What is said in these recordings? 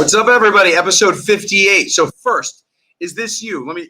What's up, everybody? Episode 58. So first, is this you? Let me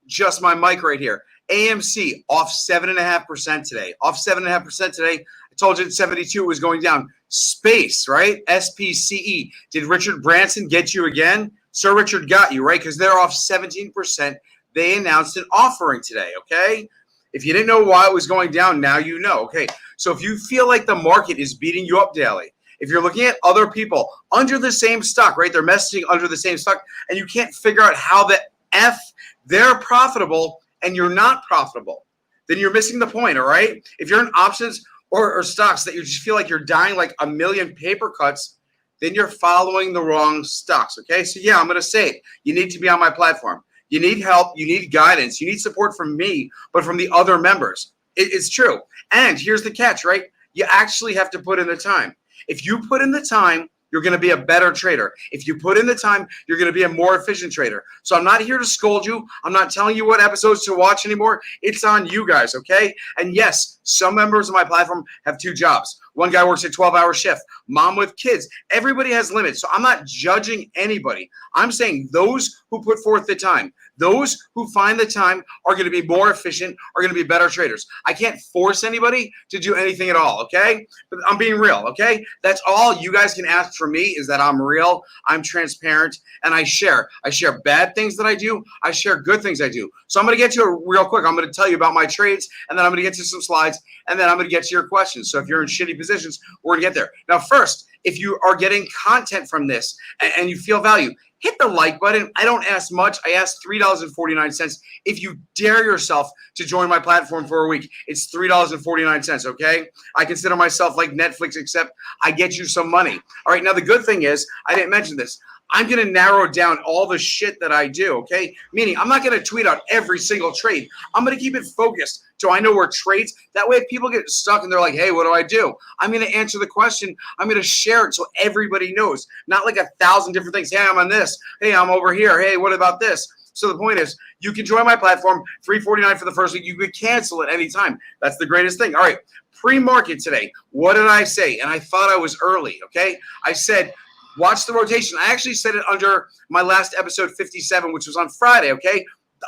adjust my mic right here. AMC off 7.5% today. Off 7.5% today. I told you at 72 it was going down. Space, right? SPCE. Did Richard Branson get you again? Sir Richard got you, right? Because they're off 17%. They announced an offering today, okay? If you didn't know why it was going down, now you know, okay? So if you feel like the market is beating you up daily, if you're looking at other people under the same stock, right? They're messaging under the same stock, and you can't figure out how the F they're profitable and you're not profitable, then you're missing the point, all right? If you're in options or stocks that you just feel like you're dying like a million paper cuts, then you're following the wrong stocks, okay? So yeah, I'm going to say it. You need to be on my platform. You need help. You need guidance. You need support from me, but from the other members. It's true. And here's the catch, right? You actually have to put in the time. If you put in the time, you're going to be a better trader. If you put in the time, you're going to be a more efficient trader. So I'm not here to scold you. I'm not telling you what episodes to watch anymore. It's on you guys, okay? And yes, some members of my platform have 2 jobs. One guy works a 12-hour shift, mom with kids. Everybody has limits. So I'm not judging anybody. I'm saying those who put forth the time, those who find the time are going to be more efficient, are going to be better traders. I can't force anybody to do anything at all, okay? But I'm being real, okay? That's all you guys can ask from me is that I'm real, I'm transparent, and I share. I share bad things that I do. I share good things I do. So I'm going to get to it real quick. I'm going to tell you about my trades, and then I'm going to get to some slides, and then I'm going to get to your questions. So if you're in shitty positions, we're going to get there. Now, first, if you are getting content from this and you feel value, hit the like button. I don't ask much. I ask $3.49. If you dare yourself to join my platform for a week, it's $3.49, okay? I consider myself like Netflix, except I get you some money. All right, now the good thing is, I didn't mention this, I'm going to narrow down all the shit that I do, okay? Meaning I'm not going to tweet out every single trade. I'm going to keep it focused so I know where trades. That way if people get stuck and they're like, hey, what do I do? I'm going to answer the question. I'm going to share it so everybody knows. Not like 1,000 different things. Hey, I'm on this. Hey, I'm over here. Hey, what about this? So the point is, you can join my platform, $3.49 for the first week. You could cancel at any time. That's the greatest thing. All right, pre-market today. What did I say? And I thought I was early, okay? I said, watch the rotation. I actually said it under my last episode 57, which was on Friday, okay?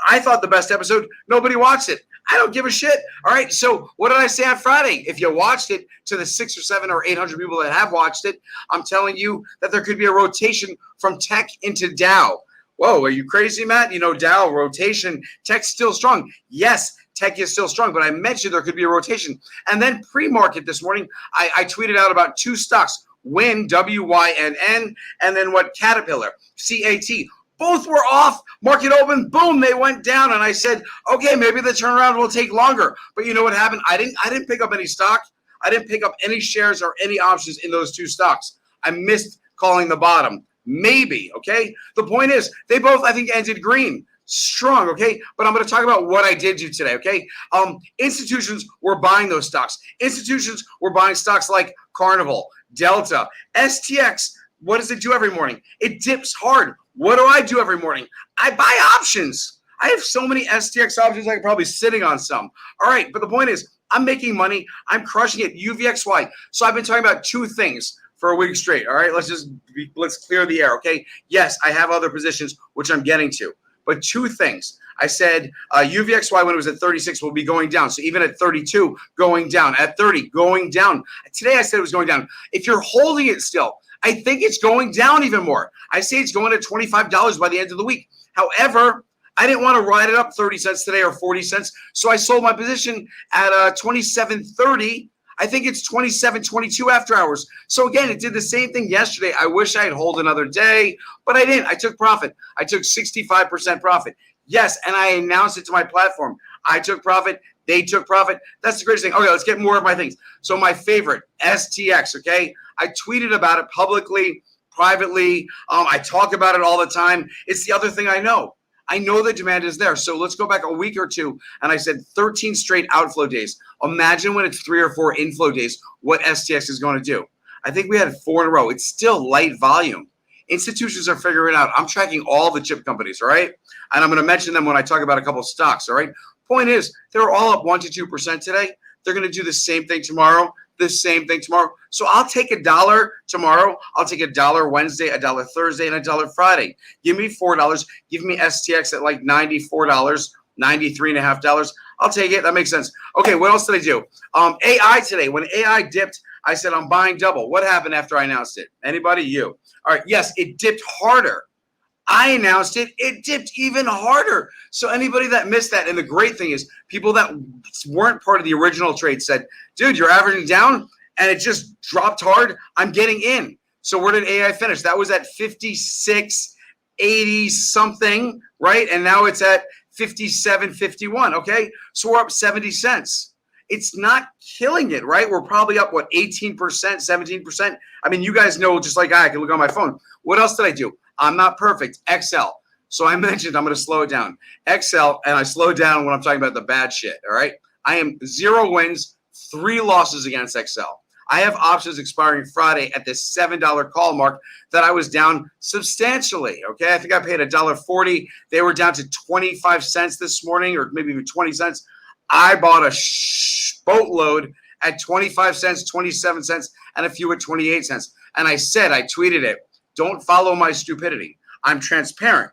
I thought the best episode. Nobody watched it. I don't give a shit. All right, so what did I say on Friday? If you watched it, to the 600 or 700 or 800 people that have watched it, I'm telling you that there could be a rotation from tech into Dow. Whoa, are you crazy, Matt? You know, Dow, rotation, tech's still strong. Yes, tech is still strong, but I mentioned there could be a rotation. And then pre-market this morning, I tweeted out about 2 stocks, Wynn, W-Y-N-N, and then what, Caterpillar, C-A-T. Both were off. Market open, boom, they went down. And I said, okay, maybe the turnaround will take longer. But you know what happened? I didn't pick up any stock. I didn't pick up any shares or any options in those 2 stocks. I missed calling the bottom. Maybe, okay? The point is, they both, I think, ended green. Strong, okay? But I'm going to talk about what I did do today, okay? Institutions were buying those stocks. Institutions were buying stocks like Carnival, Delta, STX. What does it do every morning? It dips hard. What do I do every morning? I buy options. I have so many STX options, I'm probably sitting on some. All right, but the point is, I'm making money. I'm crushing it. UVXY. So I've been talking about 2 things for a week straight. All right, let's clear the air, okay? Yes, I have other positions, which I'm getting to. But 2 things. I said UVXY when it was at 36 will be going down. So even at 32, going down. At 30, going down. Today I said it was going down. If you're holding it still, I think it's going down even more. I say it's going to $25 by the end of the week. However, I didn't want to ride it up 30 cents today or 40 cents. So I sold my position at 27.30. I think it's 27.22 after hours. So again, it did the same thing yesterday. I wish I had held another day, but I didn't. I took profit. I took 65% profit. Yes, and I announced it to my platform. I took profit. They took profit. That's the greatest thing. Okay, let's get more of my things. So my favorite, STX, okay? I tweeted about it publicly, privately. I talk about it all the time. It's the other thing I know. I know the demand is there. So let's go back a week or 2, and I said 13 straight outflow days. Imagine when it's 3 or 4 inflow days, what STX is going to do. I think we had 4 in a row. It's still light volume. Institutions are figuring it out. I'm tracking all the chip companies, all right? And I'm going to mention them when I talk about a couple of stocks, all right? Point is, they're all up 1 to 2% today. They're going to do the same thing tomorrow. the same thing tomorrow. So I'll take $1 tomorrow. I'll take $1 Wednesday, $1 Thursday, and $1 Friday. Give me $4. Give me STX at like $94, $93.50. I'll take it. That makes sense. Okay, what else did I do? AI today. When AI dipped, I said I'm buying double. What happened after I announced it? Anybody? You. All right. Yes, it dipped harder. I announced it. It dipped even harder. So anybody that missed that, and the great thing is people that weren't part of the original trade said, dude, you're averaging down and it just dropped hard. I'm getting in. So where did AI finish? That was at 56.80 something, right? And now it's at 57.51. Okay. So we're up 70 cents. It's not killing it, right? We're probably up, what, 18%, 17%? I mean, you guys know, just like I can look on my phone. What else did I do? I'm not perfect. XL. So I mentioned I'm going to slow it down. XL, and I slow down when I'm talking about the bad shit, all right? I am 0 wins, 3 losses against XL. I have options expiring Friday at this $7 call mark that I was down substantially, okay? I think I paid $1.40. They were down to 25 cents this morning, or maybe even 20 cents. I bought a boatload at 25 cents, 27 cents, and a few at 28 cents. And I said, I tweeted it, don't follow my stupidity. I'm transparent,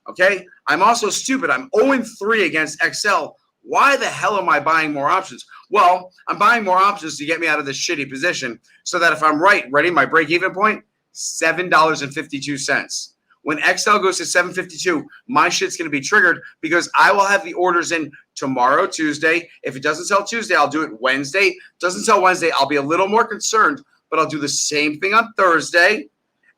okay? I'm also stupid. I'm 0-3 against XL. Why the hell am I buying more options? Well, I'm buying more options to get me out of this shitty position so that if I'm right, ready, my break-even point, $7.52. When XL goes to 7.52, my shit's going to be triggered because I will have the orders in tomorrow, Tuesday. If it doesn't sell Tuesday, I'll do it Wednesday. Doesn't sell Wednesday, I'll be a little more concerned, but I'll do the same thing on Thursday.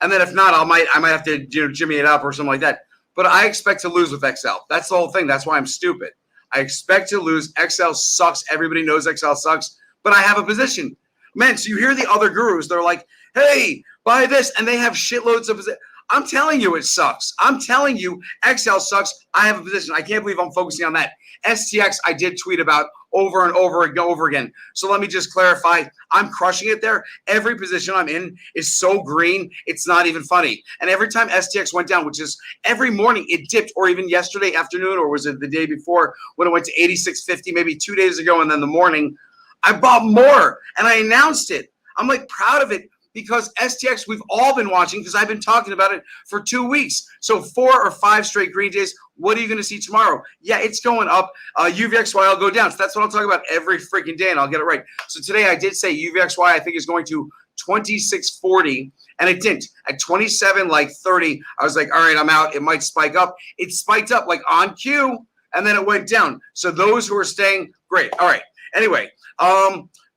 And then if not, I might have to jimmy it up or something like that. But I expect to lose with XL. That's the whole thing. That's why I'm stupid. I expect to lose. XL sucks. Everybody knows XL sucks. But I have a position. Man, so you hear the other gurus. They're like, hey, buy this. And they have shitloads of positions. I'm telling you it sucks. I'm telling you XL sucks. I have a position. I can't believe I'm focusing on that. STX I did tweet about over and over and over again. So let me just clarify. I'm crushing it there. Every position I'm in is so green, it's not even funny. And every time STX went down, which is every morning it dipped, or even yesterday afternoon, or was it the day before when it went to 86.50, maybe 2 days ago, and then the morning, I bought more and I announced it. I'm like proud of it. Because STX, we've all been watching because I've been talking about it for 2 weeks. So 4 or 5 straight green days. What are you going to see tomorrow? Yeah, it's going up. UVXY will go down. So that's what I'll talk about every freaking day, and I'll get it right. So today I did say UVXY I think is going to 26.40, and it didn't. At 27.30, I was like, all right, I'm out. It might spike up. It spiked up like on cue, and then it went down. So those who are staying, great. All right. Anyway,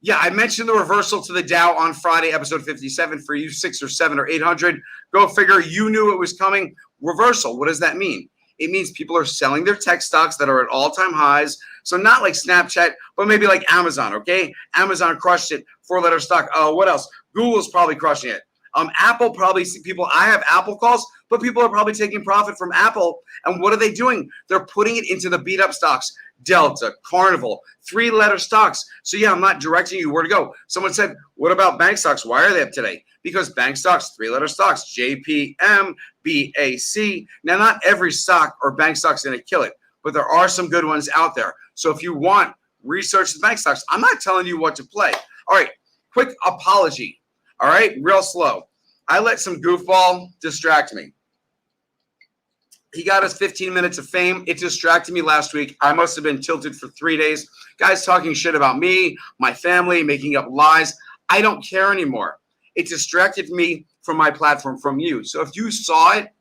yeah, I mentioned the reversal to the Dow on Friday, episode 57 for you 6 or 7 or 800. Go figure. You knew it was coming. Reversal. What does that mean? It means people are selling their tech stocks that are at all-time highs. So not like Snapchat, but maybe like Amazon, okay? Amazon crushed it, 4-letter stock. What else? Google's probably crushing it. Apple probably see people. I have Apple calls, but people are probably taking profit from Apple. And what are they doing? They're putting it into the beat-up stocks. Delta, Carnival, 3-letter stocks. So yeah, I'm not directing you where to go. Someone said, what about bank stocks? Why are they up today? Because bank stocks, 3-letter stocks, JPM, BAC. Now, not every stock or bank stock's going to kill it, but there are some good ones out there. So if you want, research the bank stocks. I'm not telling you what to play. All right, quick apology. All right, real slow. I let some goofball distract me. He got us 15 minutes of fame. It distracted me last week. I must have been tilted for 3 days. Guys talking shit about me, my family, making up lies. I don't care anymore. It distracted me from my platform, from you. So if you saw it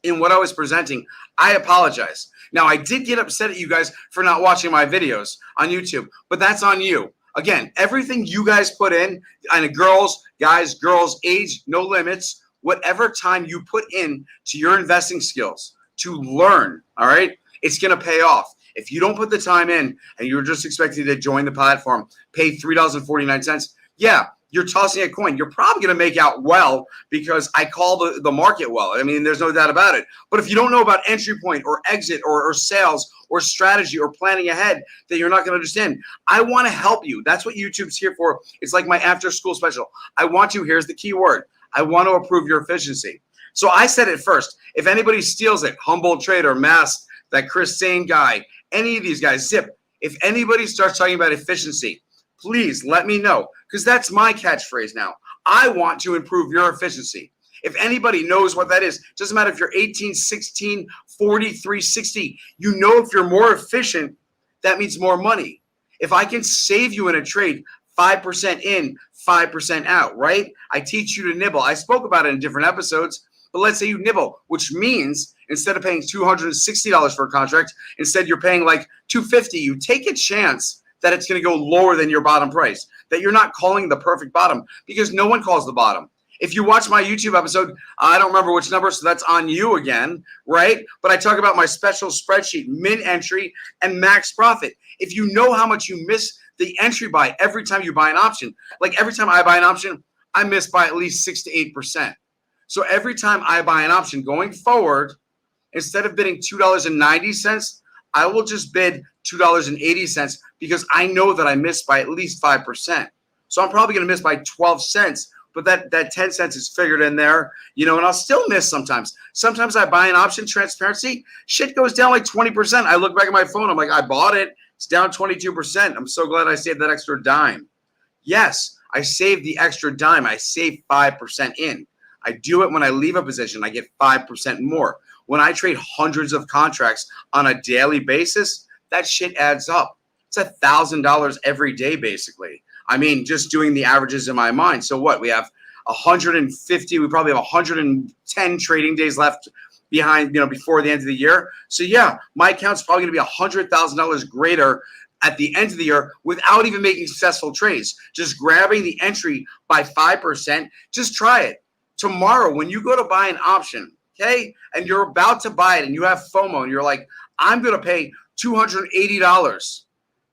in what I was presenting, I apologize. Now, I did get upset at you guys for not watching my videos on YouTube, but that's on you. Again, everything you guys put in, and girls, guys, girls, age, no limits, whatever time you put in to your investing skills, to learn, all right, it's going to pay off. If you don't put the time in and you're just expecting to join the platform, pay $3.49, yeah, you're tossing a coin. You're probably going to make out well because I call the market well. I mean, there's no doubt about it. But if you don't know about entry point or exit or sales or strategy or planning ahead, then you're not going to understand. I want to help you. That's what YouTube's here for. It's like my after school special. I want you, here's the key word. I want to improve your efficiency. So I said it first. If anybody steals it, Humboldt Trader, Mass, that Chris Sane guy, any of these guys, Zip, if anybody starts talking about efficiency, please let me know, because that's my catchphrase now. I want to improve your efficiency. If anybody knows what that is, doesn't matter if you're 18, 16, 43, 60, you know if you're more efficient, that means more money. If I can save you in a trade 5% in, 5% out, right? I teach you to nibble. I spoke about it in different episodes, but let's say you nibble, which means instead of paying $260 for a contract, instead you're paying like $250. You take a chance that it's going to go lower than your bottom price, that you're not calling the perfect bottom, because no one calls the bottom. If you watch my YouTube episode, I don't remember which number, so that's on you again, right? But I talk about my special spreadsheet, min entry and max profit. If you know how much you miss the entry buy every time you buy an option, like every time I buy an option, I miss by at least 6 to 8%. So every time I buy an option going forward, instead of bidding $2.90, I will just bid $2.80 because I know that I missed by at least 5%. So I'm probably going to miss by 12 cents. But that 10 cents is figured in there, and I'll still miss sometimes. Sometimes I buy an option, transparency, shit goes down like 20%. I look back at my phone, I'm like, I bought it. It's down 22%. I'm so glad I saved that extra dime. Yes, I saved the extra dime. I saved 5% in. I do it when I leave a position. I get 5% more. When I trade hundreds of contracts on a daily basis, that shit adds up. It's $1,000 every day, basically. I mean, just doing the averages in my mind. So what? We have 150. We probably have 110 trading days left behind, before the end of the year. So yeah, my account's probably going to be $100,000 greater at the end of the year without even making successful trades. Just grabbing the entry by 5%. Just try it. Tomorrow, when you go to buy an option, okay, and you're about to buy it and you have FOMO and you're like, I'm going to pay $280.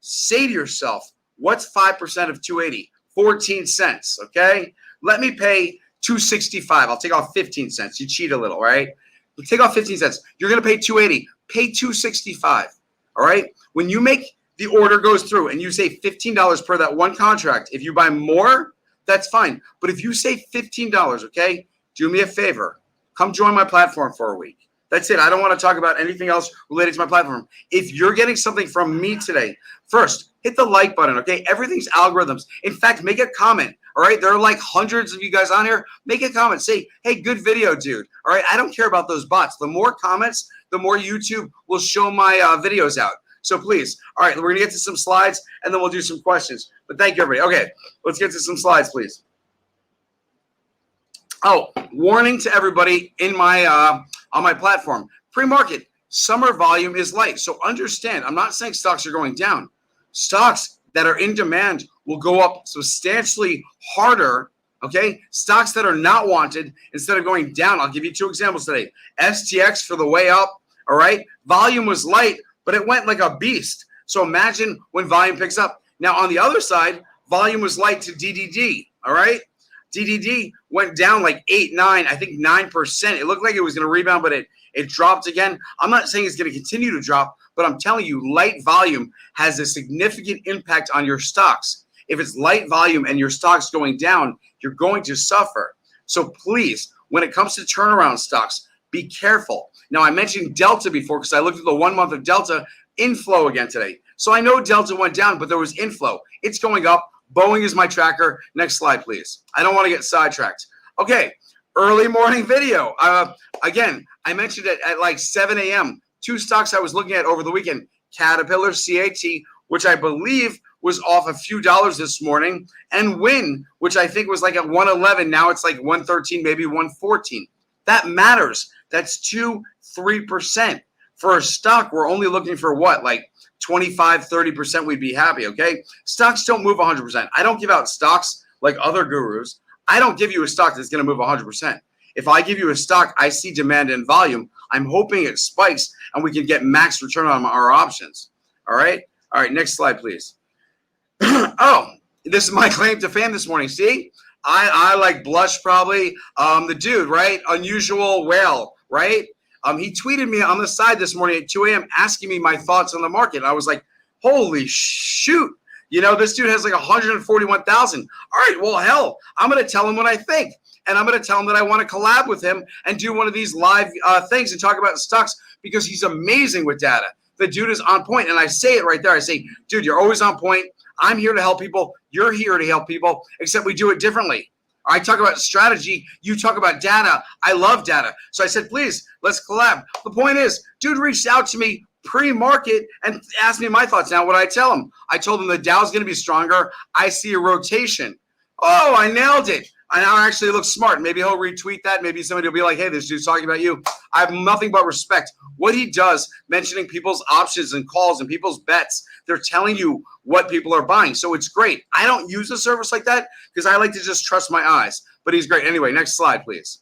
Say to yourself, what's 5% of 280? 14 cents, okay? Let me pay $265. I'll take off 15 cents. You cheat a little, right? You take off 15 cents. You're going to pay $280. Pay $265, all right? When you make the order goes through and you say $15 per that one contract, if you buy more, that's fine. But if you say $15, okay, do me a favor. Come join my platform for a week. That's it. I don't want to talk about anything else related to my platform. If you're getting something from me today, first, hit the like button, okay? Everything's algorithms. In fact, make a comment, all right? There are like hundreds of you guys on here. Make a comment. Say, hey, good video, dude. All right? I don't care about those bots. The more comments, the more YouTube will show my videos out. So please, all right, we're going to get to some slides, and then we'll do some questions. But thank you, everybody. Okay, let's get to some slides, please. Oh, warning to everybody in my on my platform. Pre-market, summer volume is light. So understand, I'm not saying stocks are going down. Stocks that are in demand will go up substantially harder, okay? Stocks that are not wanted, instead of going down, I'll give you two examples today. STX for the way up, all right? Volume was light, but it went like a beast. So imagine when volume picks up. Now, on the other side, volume was light to DDD, all right? DDD went down like 8, 9, I think 9%. It looked like it was going to rebound, but it dropped again. I'm not saying it's going to continue to drop, but I'm telling you, light volume has a significant impact on your stocks. If it's light volume and your stock's going down, you're going to suffer. So please, when it comes to turnaround stocks, be careful. Now, I mentioned Delta before because I looked at the 1 month of Delta inflow again today. So I know Delta went down, but there was inflow. It's going up. Boeing is my tracker. Next slide, please. I don't want to get sidetracked. Okay, early morning video. Again, I mentioned it at like 7 a.m. Two stocks I was looking at over the weekend. Caterpillar, CAT, which I believe was off a few dollars this morning, and Win, which I think was like at 111. Now it's like 113, maybe 114. That matters. That's 2-3%. For a stock, we're only looking for what? Like 25, 30%, we'd be happy, okay? Stocks don't move 100%. I don't give out stocks like other gurus. I don't give you a stock that's going to move 100%. If I give you a stock, I see demand and volume. I'm hoping it spikes and we can get max return on our options, all right? All right, next slide, please. Oh, this is my claim to fame this morning. See? I like blush probably. The dude, right? Unusual whale, right? He tweeted me on the side this morning at 2 a.m. asking me my thoughts on the market. I was like, holy shoot. This dude has like 141,000. All right, well, hell, I'm going to tell him what I think. And I'm going to tell him that I want to collab with him and do one of these live things and talk about stocks because he's amazing with data. The dude is on point. And I say it right there. I say, dude, you're always on point. I'm here to help people. You're here to help people, except we do it differently. I talk about strategy. You talk about data. I love data. So I said, please, let's collab. The point is, dude reached out to me pre-market and asked me my thoughts. Now, what I tell him? I told him the Dow's going to be stronger. I see a rotation. Oh, I nailed it. I now actually look smart. Maybe he'll retweet that. Maybe somebody will be like, hey, this dude's talking about you. I have nothing but respect. What he does, mentioning people's options and calls and people's bets, they're telling you what people are buying. So it's great. I don't use a service like that because I like to just trust my eyes. But he's great. Anyway, next slide, please.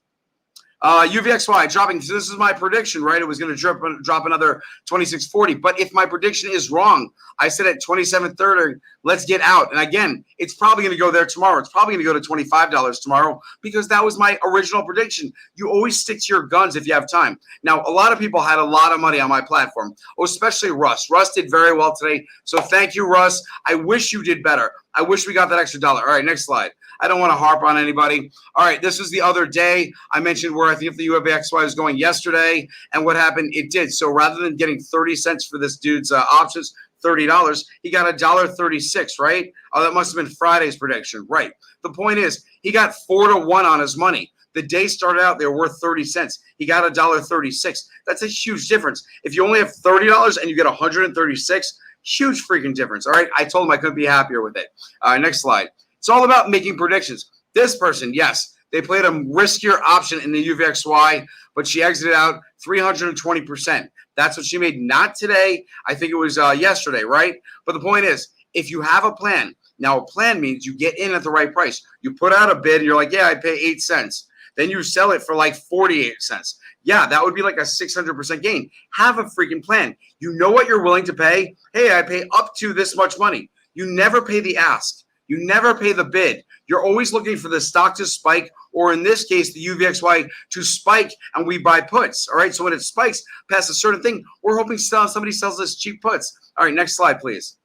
UVXY dropping. So this is my prediction, right? It was going to drop another 26.40. But if my prediction is wrong, I said at 27.30, let's get out. And again, it's probably going to go there tomorrow. It's probably going to go to $25 tomorrow because that was my original prediction. You always stick to your guns if you have time. Now, a lot of people had a lot of money on my platform, especially Russ. Russ did very well today. So thank you, Russ. I wish you did better. I wish we got that extra dollar. All right, next slide. I don't want to harp on anybody. All right, this is the other day. I mentioned where I think the UVXY was going yesterday, and what happened, it did. So rather than getting 30 cents for this dude's options, $30, he got $1.36, right? Oh, that must have been Friday's prediction, right? The point is, he got 4-to-1 on his money. The day started out, they were worth 30 cents. He got $1.36. That's a huge difference. If you only have $30 and you get 136, huge freaking difference. All right, I told him I couldn't be happier with it. All right, next slide. It's all about making predictions. This person, yes, they played a riskier option in the UVXY, but she exited out 320%. That's what she made. Not today. I think it was yesterday, right? But the point is, if you have a plan, now a plan means you get in at the right price. You put out a bid and you're like, yeah, I pay 8 cents. Then you sell it for like 48 cents. Yeah, that would be like a 600% gain. Have a freaking plan. You know what you're willing to pay. Hey, I pay up to this much money. You never pay the ask. You never pay the bid. You're always looking for the stock to spike, or in this case, the UVXY to spike, and we buy puts. All right, so when it spikes past a certain thing, we're hoping somebody sells us cheap puts. All right, next slide, please.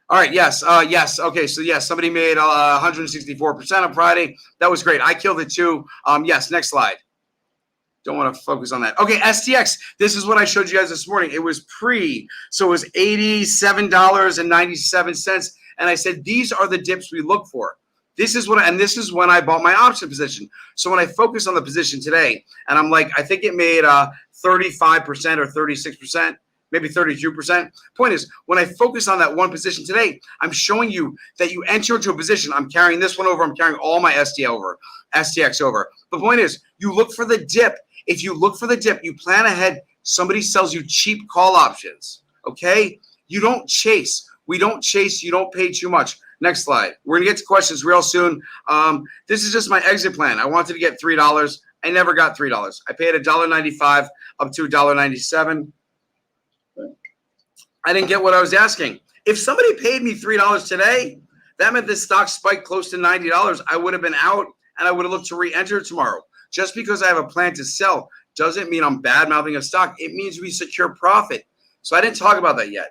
All right, yes, yes. Okay, so yes, somebody made 164% on Friday. That was great. I killed it too. Yes, next slide. Don't want to focus on that. Okay, STX. This is what I showed you guys this morning. It was pre, so it was $87.97. And I said, these are the dips we look for. This is this is when I bought my option position. So when I focus on the position today, and I'm like, I think it made 35% or 36%, maybe 32%. Point is, when I focus on that one position today, I'm showing you that you enter into a position. I'm carrying this one over. I'm carrying all my STX over. The point is, you look for the dip. If you look for the dip, you plan ahead. Somebody sells you cheap call options, okay? You don't chase. We don't chase. You don't pay too much. Next slide. We're going to get to questions real soon. This is just my exit plan. I wanted to get $3. I never got $3. I paid $1.95 up to $1.97. I didn't get what I was asking. If somebody paid me $3 today, that meant the stock spiked close to $90. I would have been out, and I would have looked to re-enter tomorrow. Just because I have a plan to sell doesn't mean I'm bad-mouthing a stock. It means we secure profit. So I didn't talk about that yet.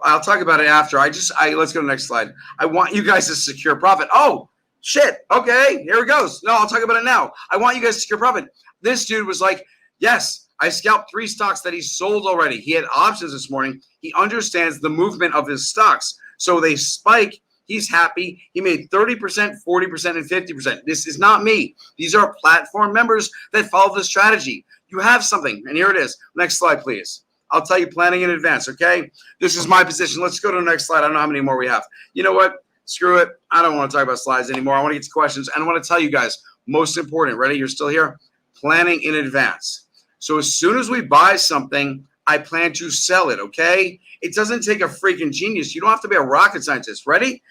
I'll talk about it after. Let's go to the next slide. I want you guys to secure profit. Oh, shit. Okay, here it goes. No, I'll talk about it now. I want you guys to secure profit. This dude was like, yes, I scalped 3 stocks that he sold already. He had options this morning. He understands the movement of his stocks. So they spike. He's happy. He made 30%, 40%, and 50%. This is not me. These are platform members that follow the strategy. You have something, and here it is. Next slide, please. I'll tell you planning in advance, okay? This is my position. Let's go to the next slide. I don't know how many more we have. You know what? Screw it. I don't want to talk about slides anymore. I want to get to questions, and I want to tell you guys, most important, ready? You're still here? Planning in advance. So as soon as we buy something, I plan to sell it, okay? It doesn't take a freaking genius. You don't have to be a rocket scientist. Ready?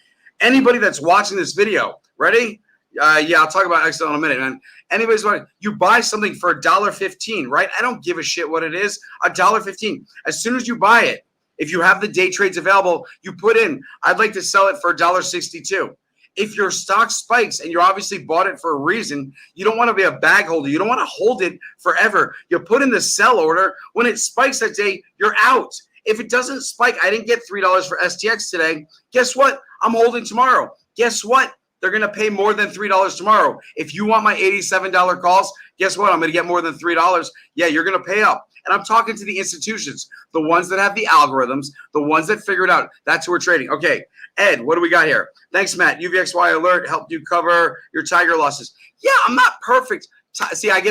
Anybody that's watching this video, ready? Yeah, I'll talk about Excel in a minute, man. Anybody's wondering, you buy something for $1.15, right? I don't give a shit what it is. $1.15. As soon as you buy it, if you have the day trades available, you put in, I'd like to sell it for $1.62. If your stock spikes and you obviously bought it for a reason, you don't want to be a bag holder. You don't want to hold it forever. You put in the sell order. When it spikes that day, you're out. If it doesn't spike, I didn't get $3 for STX today. Guess what? I'm holding tomorrow. Guess what? They're going to pay more than $3 tomorrow. If you want my $87 calls, guess what? I'm going to get more than $3. Yeah, you're going to pay up. And I'm talking to the institutions, the ones that have the algorithms, the ones that figure it out. That's who we're trading. Okay, Ed, what do we got here? Thanks, Matt. UVXY alert helped you cover your Tiger losses. Yeah, I'm not perfect. See, I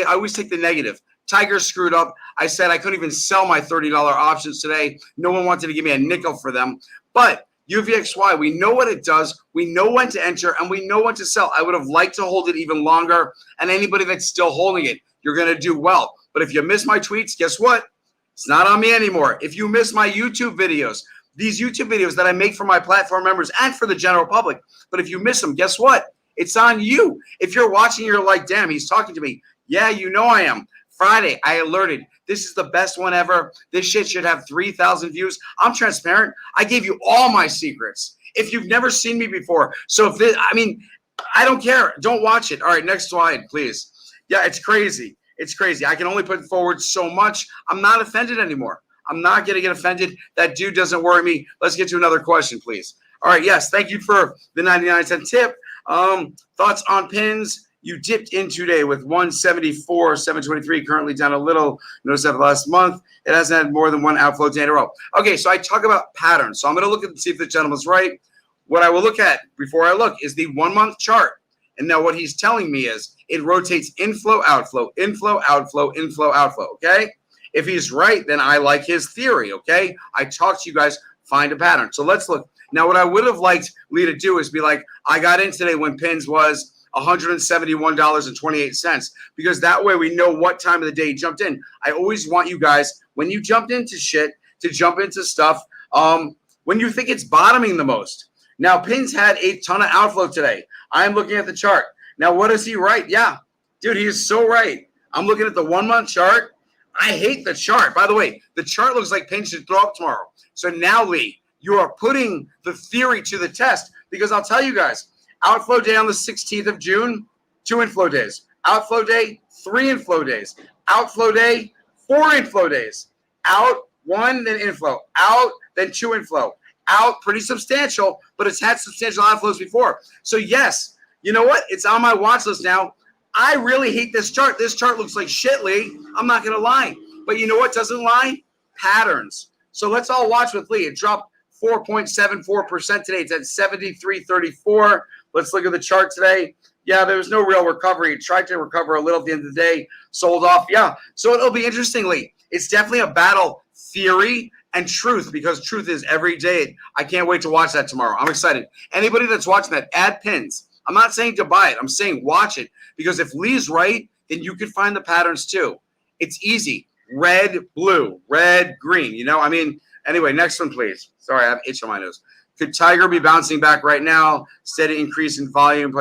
always take the negative. Tiger screwed up. I said I couldn't even sell my $30 options today. No one wanted to give me a nickel for them. But UVXY, we know what it does. We know when to enter, and we know when to sell. I would have liked to hold it even longer. And anybody that's still holding it, you're going to do well. But if you miss my tweets, guess what? It's not on me anymore. If you miss my YouTube videos, these YouTube videos that I make for my platform members and for the general public, but if you miss them, guess what? It's on you. If you're watching, you're like, damn, he's talking to me. Yeah, you know I am. Friday, I alerted. This is the best one ever. This shit should have 3,000 views. I'm transparent. I gave you all my secrets. If you've never seen me before. So if this, I don't care. Don't watch it. All right, next slide, please. Yeah, it's crazy. It's crazy. I can only put forward so much. I'm not offended anymore. I'm not going to get offended. That dude doesn't worry me. Let's get to another question, please. All right, yes, thank you for the 99-cent tip. Thoughts on pins? You dipped in today with 174, 723, currently down a little. Notice that last month, it hasn't had more than one outflow day in a row. Okay, so I talk about patterns. So I'm going to look at and see if the gentleman's right. What I will look at before I look is the 1 month chart. And now what he's telling me is it rotates inflow, outflow, inflow, outflow, inflow, outflow, okay? If he's right, then I like his theory, okay? I talk to you guys, find a pattern. So let's look. Now, what I would have liked Lee to do is be like, I got in today when pins was $171.28, because that way we know what time of the day you jumped in. I always want you guys, when you jumped into shit, to jump into stuff when you think it's bottoming the most. Now, pins had a ton of outflow today. I'm looking at the chart. Now, what is he right? Yeah, dude, he is so right. I'm looking at the 1 month chart. I hate the chart. By the way, the chart looks like pins should throw up tomorrow. So now, Lee, you are putting the theory to the test, because I'll tell you guys, outflow day on the 16th of June, 2 inflow days. Outflow day, 3 inflow days. Outflow day, 4 inflow days. Out, 1, then inflow. Out, then 2 inflow. Out, pretty substantial, but it's had substantial outflows before. So yes, you know what? It's on my watch list now. I really hate this chart. This chart looks like shit, Lee. I'm not going to lie. But you know what doesn't lie? Patterns. So let's all watch with Lee. It dropped 4.74% today. It's at 73.34. Let's look at the chart today. Yeah, there was no real recovery. It tried to recover a little at the end of the day. Sold off. Yeah. So it'll be interesting, Lee. It's definitely a battle, theory and truth, because truth is every day. I can't wait to watch that tomorrow. I'm excited. Anybody that's watching that, add pins. I'm not saying to buy it. I'm saying watch it, because if Lee's right, then you can find the patterns too. It's easy. Red, blue, red, green. You know, anyway, next one, please. Sorry, I have itch on my nose. Could Tiger be bouncing back right now? Steady increase in volume.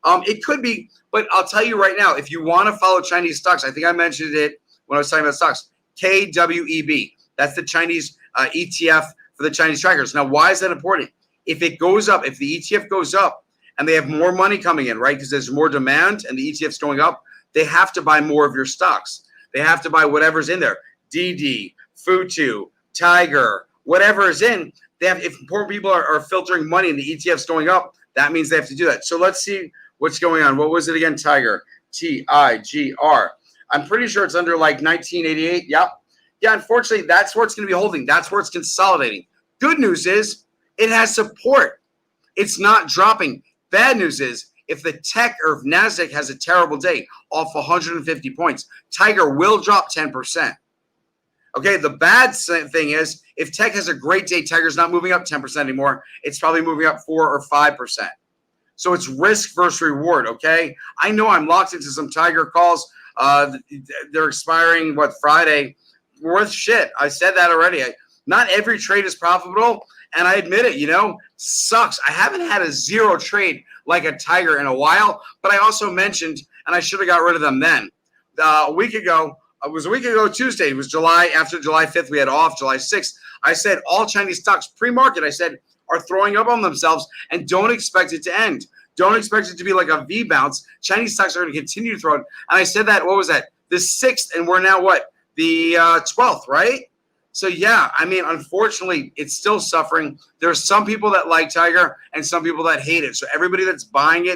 It could be, but I'll tell you right now, if you want to follow Chinese stocks, I think I mentioned it when I was talking about stocks, KWEB. That's the Chinese ETF for the Chinese trackers. Now, why is that important? If it goes up, if the ETF goes up and they have more money coming in, right, because there's more demand and the ETF's going up, they have to buy more of your stocks. They have to buy whatever's in there. DD, Futu, Tiger, whatever is in. They have, if important people are filtering money and the ETF's going up, that means they have to do that. So let's see what's going on. What was it again? Tiger, TIGR. I'm pretty sure it's under like 1988. Yep. Yeah, unfortunately, that's where it's going to be holding. That's where it's consolidating. Good news is it has support. It's not dropping. Bad news is if the tech or if NASDAQ has a terrible day off 150 points, Tiger will drop 10%. Okay, the bad thing is if tech has a great day, Tiger's not moving up 10% anymore. It's probably moving up 4 or 5%. So it's risk versus reward, okay? I know I'm locked into some Tiger calls. They're expiring, Friday? Worth shit. I said that already. Not every trade is profitable, and I admit it, sucks. I haven't had a zero trade like a Tiger in a while, but I also mentioned, and I should have got rid of them then. A week ago Tuesday. It was after July 5th, we had off July 6th. I said all Chinese stocks pre-market, I said, are throwing up on themselves and don't expect it to end. Don't expect it to be like a V bounce. Chinese stocks are going to continue to throw it. And I said that, what was that? The 6th, and we're now what? The 12th, right? So, yeah, unfortunately, it's still suffering. There are some people that like Tiger and some people that hate it. So everybody that's buying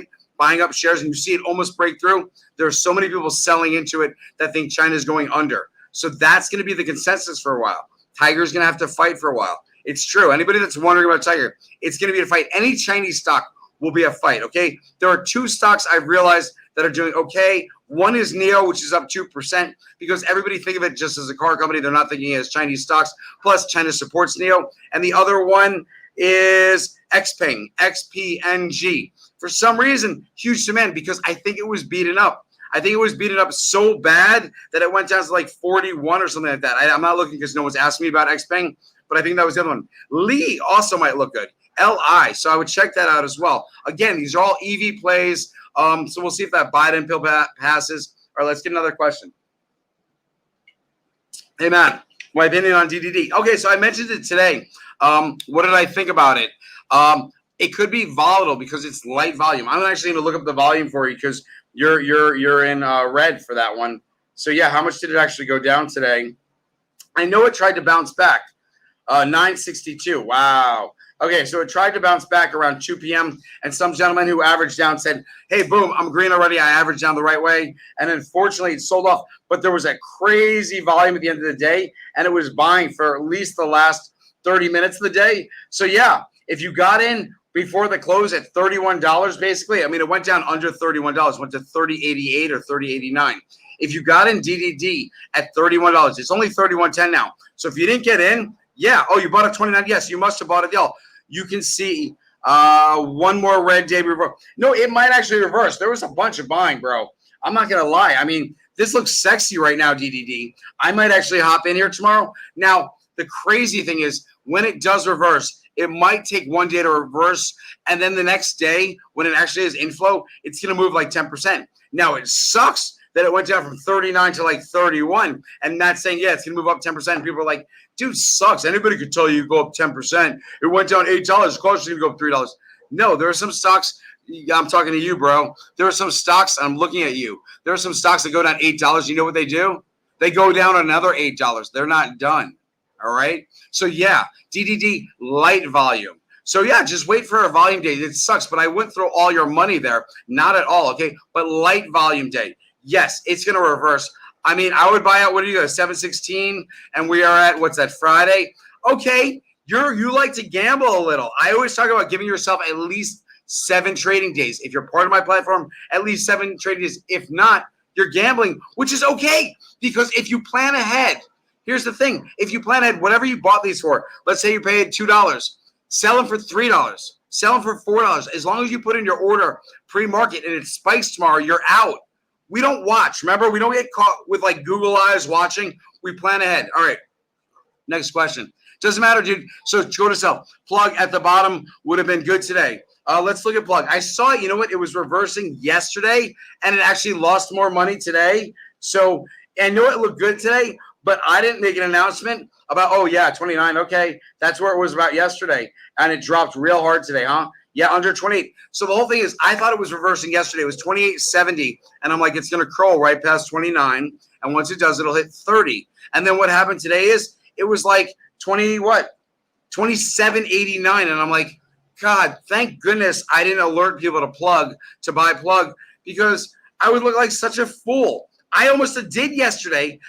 up shares, and you see it almost break through, there are so many people selling into it that think China's going under. So that's going to be the consensus for a while. Tiger's going to have to fight for a while. It's true. Anybody that's wondering about Tiger, it's going to be a fight. Any Chinese stock will be a fight, okay? There are two stocks I've realized that are doing okay. One is NIO, which is up 2%, because everybody think of it just as a car company. They're not thinking as Chinese stocks. Plus, China supports NIO. And the other one is XPeng, XPNG. For some reason, huge demand because I think it was beaten up. I think it was beaten up so bad that it went down to like 41 or something like that. I'm not looking because no one's asked me about XPeng, but I think that was the other one. Lee also might look good. LI, so I would check that out as well. Again, these are all EV plays. So we'll see if that Biden pill passes. All right, let's get another question. Hey, man, my opinion on DDD. Okay, so I mentioned it today. What did I think about it? It could be volatile because it's light volume. I'm actually going to look up the volume for you because you're in red for that one. So, yeah, how much did it actually go down today? I know it tried to bounce back. 962. Wow. Okay, so it tried to bounce back around 2 p.m. and some gentleman who averaged down said, hey, boom, I'm green already. I averaged down the right way. And unfortunately, it sold off. But there was a crazy volume at the end of the day, and it was buying for at least the last 30 minutes of the day. So, yeah, if you got in before the close at $31, basically, I mean, it went down under $31. Went to $30.88 or $30.89. If you got in DDD at $31, it's only $31.10 now. So if you didn't get in, yeah. Oh, you bought it 29. Yes, you must have bought it. You can see one more red day reverse. No, it might actually reverse. There was a bunch of buying, bro. I'm not going to lie. I mean, this looks sexy right now, DDD. I might actually hop in here tomorrow. Now, the crazy thing is when it does reverse, it might take 1 day to reverse. And then the next day, when it actually is inflow, it's going to move like 10%. Now, it sucks that it went down from 39 to like 31. And that's saying, yeah, it's going to move up 10%. People are like, dude, sucks. Anybody could tell you go up 10%. It went down $8. Of course, it's going to go up $3. No, there are some stocks. I'm talking to you, bro. There are some stocks. I'm looking at you. There are some stocks that go down $8. You know what they do? They go down another $8. They're not done. All right. So, yeah, DDD, light volume. So, yeah, just wait for a volume day. It sucks, but I wouldn't throw all your money there. Not at all. Okay. But light volume day. Yes, it's going to reverse. I mean, I would buy out, what do you got, 716, and we are at, what's that, Friday? Okay, you like to gamble a little. I always talk about giving yourself at least 7 trading days. If you're part of my platform, at least 7 trading days. If not, you're gambling, which is okay, because if you plan ahead, here's the thing. If you plan ahead, whatever you bought these for, let's say you paid $2, sell them for $3, sell them for $4. As long as you put in your order pre-market and it spikes tomorrow, you're out. We don't watch. Remember, we don't get caught with like Google eyes watching. We plan ahead. All right. Next question. Doesn't matter, dude. So go to sell. Plug at the bottom would have been good today. Let's look at Plug. I saw it. You know what? It was reversing yesterday, and it actually lost more money today. So I know it looked good today, but I didn't make an announcement about, oh, yeah, 29. Okay. That's where it was about yesterday, and it dropped real hard today, huh? Yeah, under 28. So the whole thing is, I thought it was reversing yesterday. It was 28.70, and I'm like, it's going to crawl right past 29, and once it does, it'll hit 30. And then what happened today is it was like 27.89, and I'm like, God, thank goodness I didn't alert people to buy Plug, because I would look like such a fool. I almost did yesterday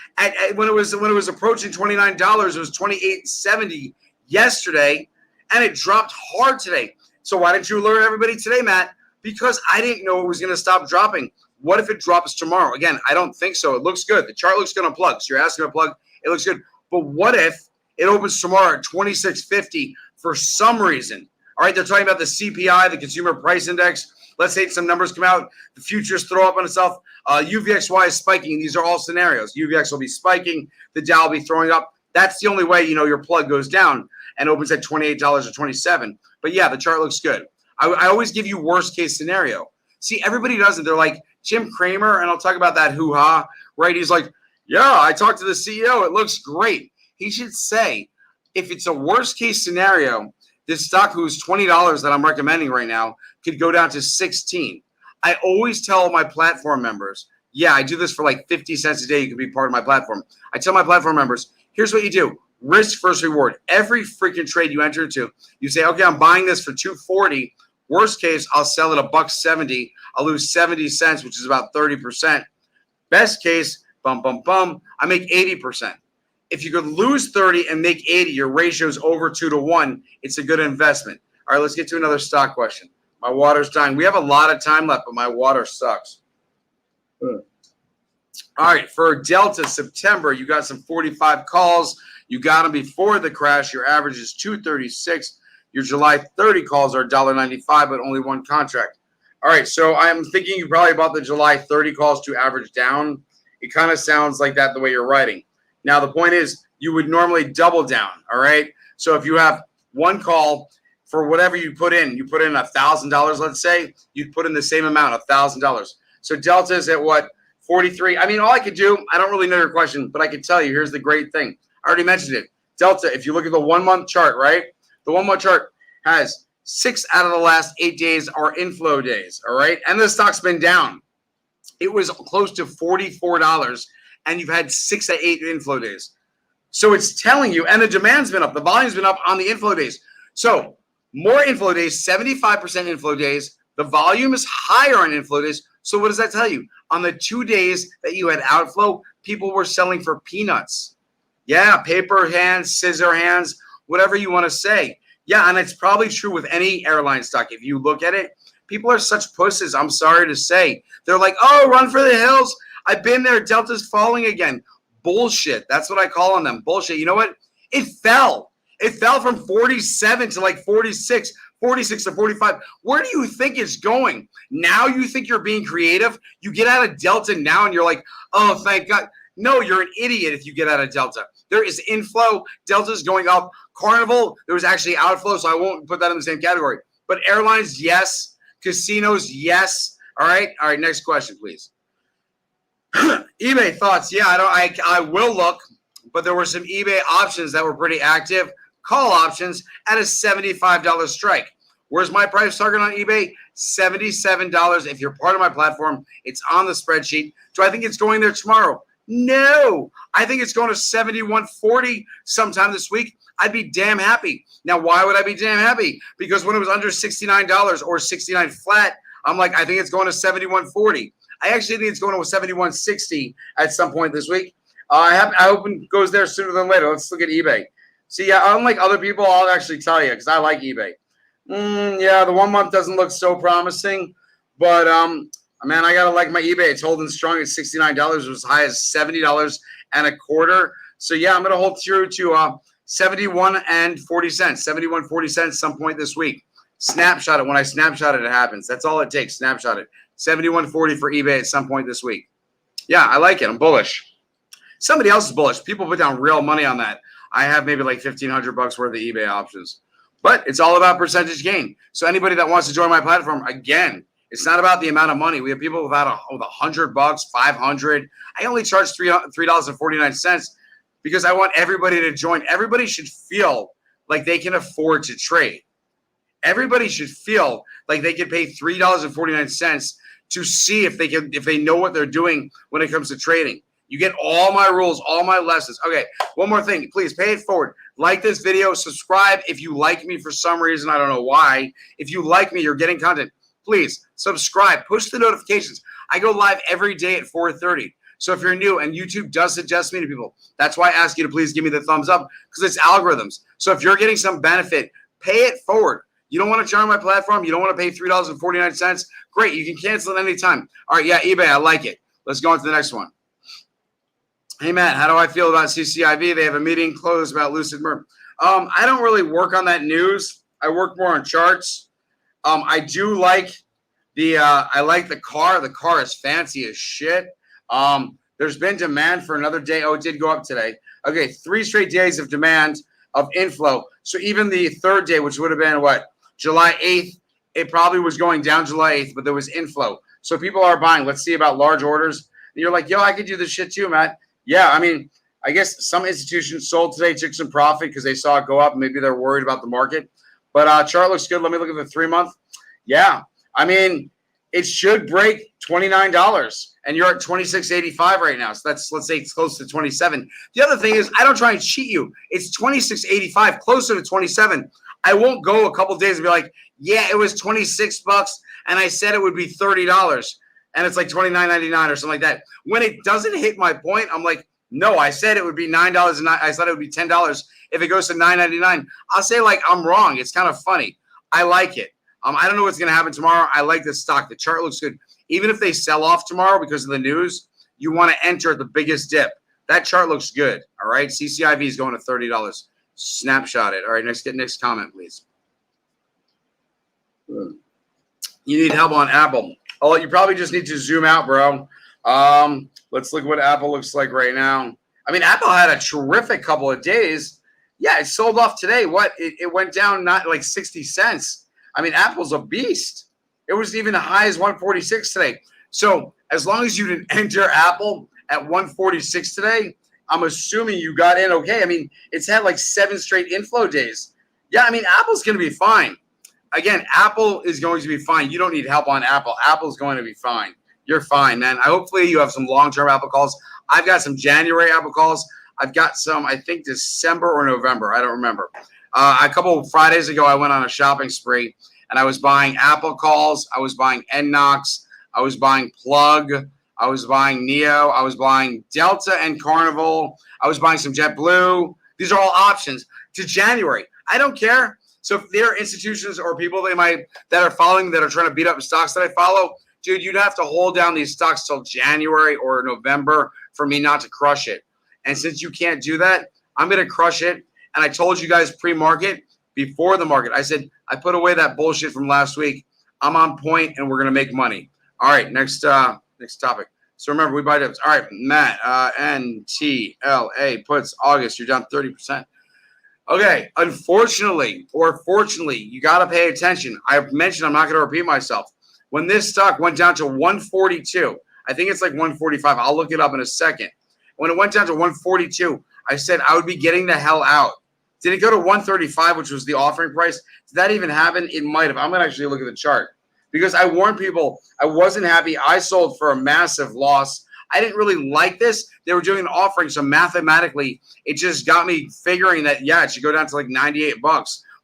when it was approaching $29. It was 28.70 yesterday, and it dropped hard today. So why didn't you alert everybody today, Matt? Because I didn't know it was going to stop dropping. What if it drops tomorrow? Again, I don't think so. It looks good. The chart looks good on Plug. So you're asking about Plug. It looks good. But what if it opens tomorrow at 26.50 for some reason? All right, they're talking about the CPI, the Consumer Price Index. Let's say some numbers come out. The futures throw up on itself. UVXY is spiking. These are all scenarios. UVX will be spiking. The Dow will be throwing up. That's the only way, your Plug goes down and opens at $28 or $27. But, yeah, the chart looks good. I always give you worst-case scenario. See, everybody doesn't. They're like, Jim Cramer, and I'll talk about that hoo-ha, right? He's like, yeah, I talked to the CEO. It looks great. He should say, if it's a worst-case scenario, this stock who's $20 that I'm recommending right now could go down to $16. I always tell my platform members, yeah, I do this for like 50 cents a day. You can be part of my platform. I tell my platform members, here's what you do. Risk first reward. Every freaking trade you enter into, you say, okay, I'm buying this for $2.40. Worst case, I'll sell it $1.70. I'll lose 70 cents, which is about 30%. Best case, bum, bum, bum, I make 80%. If you could lose 30 and make 80, your ratio is over 2 to 1. It's a good investment. All right, let's get to another stock question. My water's dying. We have a lot of time left, but my water sucks. All right, for Delta September, you got some 45 calls. You got them before the crash. Your average is 236. Your July 30 calls are $1.95, but only one contract. All right, so I'm thinking you probably bought the July 30 calls to average down. It kind of sounds like that the way you're writing. Now, the point is you would normally double down, all right? So if you have one call for whatever you put in $1,000, let's say, you'd put in the same amount, $1,000. So Delta is at what, 43? I mean, all I could do, I don't really know your question, but I can tell you, here's the great thing. I already mentioned it. Delta, if you look at the 1 month chart, right? The 1 month chart has 6 out of the last 8 days are inflow days, all right? And the stock's been down. It was close to $44, and you've had 6 to 8 inflow days. So it's telling you, and the demand's been up. The volume's been up on the inflow days. So more inflow days, 75% inflow days. The volume is higher on inflow days. So what does that tell you? On the 2 days that you had outflow, people were selling for peanuts. Yeah, paper hands, scissor hands, whatever you want to say. Yeah, and it's probably true with any airline stock. If you look at it, people are such pusses, I'm sorry to say. They're like, oh, run for the hills. I've been there. Delta's falling again. Bullshit. That's what I call on them. Bullshit. You know what? It fell. It fell from 47 to like 46, 46 to 45. Where do you think it's going? Now you think you're being creative? You get out of Delta now and you're like, oh, thank God. No, you're an idiot if you get out of Delta. There is inflow. Delta's going up. Carnival, there was actually outflow, so I won't put that in the same category. But airlines, yes. Casinos, yes. All right. All right. Next question, please. eBay thoughts. Yeah, I will look, but there were some eBay options that were pretty active. Call options at a $75 strike. Where's my price target on eBay? $77. If you're part of my platform, it's on the spreadsheet. Do I think it's going there tomorrow? No. I think it's going to $71.40 sometime this week. I'd be damn happy. Now, why would I be damn happy? Because when it was under $69 or 69 flat, I'm like, I think it's going to $71.40. I actually think it's going to $71.60 at some point this week. I hope it goes there sooner than later. Let's look at eBay. See, unlike other people, I'll actually tell you because I like eBay. Yeah, the 1 month doesn't look so promising, but man, I gotta like my eBay. It's holding strong at $69. It was as high as $70.25. So yeah, I'm gonna hold true to 71.40, 71.40 some point this week. Snapshot it. When I snapshot it, it happens. That's all it takes. Snapshot it. 71.40 for eBay at some point this week. Yeah, I like it. I'm bullish. Somebody else is bullish. People put down real money on that. I have maybe like $1,500 worth of eBay options. But it's all about percentage gain. So anybody that wants to join my platform, again, it's not about the amount of money. We have people with $100, $500. I only charge $3.49 because I want everybody to join. Everybody should feel like they can afford to trade. Everybody should feel like they can pay $3.49 to see if they know what they're doing when it comes to trading. You get all my rules, all my lessons. Okay, one more thing. Please pay it forward. Like this video. Subscribe if you like me for some reason. I don't know why. If you like me, you're getting content. Please subscribe. Push the notifications. I go live every day at 4:30. So if you're new and YouTube does suggest me to people, that's why I ask you to please give me the thumbs up because it's algorithms. So if you're getting some benefit, pay it forward. You don't want to join my platform. You don't want to pay $3.49. Great. You can cancel at any time. All right. Yeah, eBay. I like it. Let's go on to the next one. Hey, Matt, how do I feel about CCIV? They have a meeting closed about Lucid Merc. I don't really work on that news. I work more on charts. I do like I like the car. The car is fancy as shit. There's been demand for another day. Oh, it did go up today. Okay, 3 straight days of demand of inflow. So even the third day, which would have been what? July 8th, it probably was going down July 8th, but there was inflow. So people are buying. Let's see about large orders. And you're like, yo, I could do this shit too, Matt. Yeah, I mean, I guess some institutions sold today, took some profit because they saw it go up. Maybe they're worried about the market. But chart looks good. Let me look at the 3 month. Yeah, I mean, it should break $29, and you're at $26.85 right now. So that's, let's say it's close to 27. The other thing is I don't try and cheat you. It's $26.85, closer to 27. I won't go a couple days and be like, yeah, it was $26 and I said it would be $30. and it's like $29.99 or something like that. When it doesn't hit my point, I'm like, no, I said it would be $9, and I said it would be $10. If it goes to $9.99, I'll say like I'm wrong. It's kind of funny. I like it. I don't know what's going to happen tomorrow. I like the stock. The chart looks good. Even if they sell off tomorrow because of the news, you want to enter at the biggest dip. That chart looks good. All right. CCIV is going to $30. Snapshot it. All right. Next comment, please. You need help on Apple. Oh, you probably just need to zoom out, bro. Let's look what Apple looks like right now. I mean, Apple had a terrific couple of days. Yeah, it sold off today. What? It went down not like 60 cents. I mean, Apple's a beast. It was even as high as 146 today. So as long as you didn't enter Apple at 146 today, I'm assuming you got in okay. I mean, it's had like 7 straight inflow days. Yeah, I mean, Apple's going to be fine. Again, Apple is going to be fine. You don't need help on Apple. Apple's going to be fine. You're fine, man. Hopefully you have some long-term Apple calls. I've got some January Apple calls. I've got some, I think, December or November. I don't remember. A couple of Fridays ago, I went on a shopping spree, and I was buying Apple calls. I was buying NNOX. I was buying Plug. I was buying Neo. I was buying Delta and Carnival. I was buying some JetBlue. These are all options to January. I don't care. So if there are institutions or people that are following that are trying to beat up stocks that I follow, dude, you'd have to hold down these stocks till January or November for me not to crush it. And since you can't do that, I'm going to crush it. And I told you guys pre-market, before the market, I said, I put away that bullshit from last week. I'm on point and we're going to make money. All right, next topic. So remember, we buy dips. All right, Matt, NTLA puts August. You're down 30%. Okay, unfortunately or fortunately, you got to pay attention. I've mentioned, I'm not going to repeat myself. When this stock went down to 142, I think it's like 145. I'll look it up in a second. When it went down to 142, I said I would be getting the hell out. Did it go to 135, which was the offering price? Did that even happen? It might have. I'm going to actually look at the chart because I warned people I wasn't happy. I sold for a massive loss. I didn't really like this. They were doing an offering, so mathematically, it just got me figuring that, yeah, it should go down to like $98.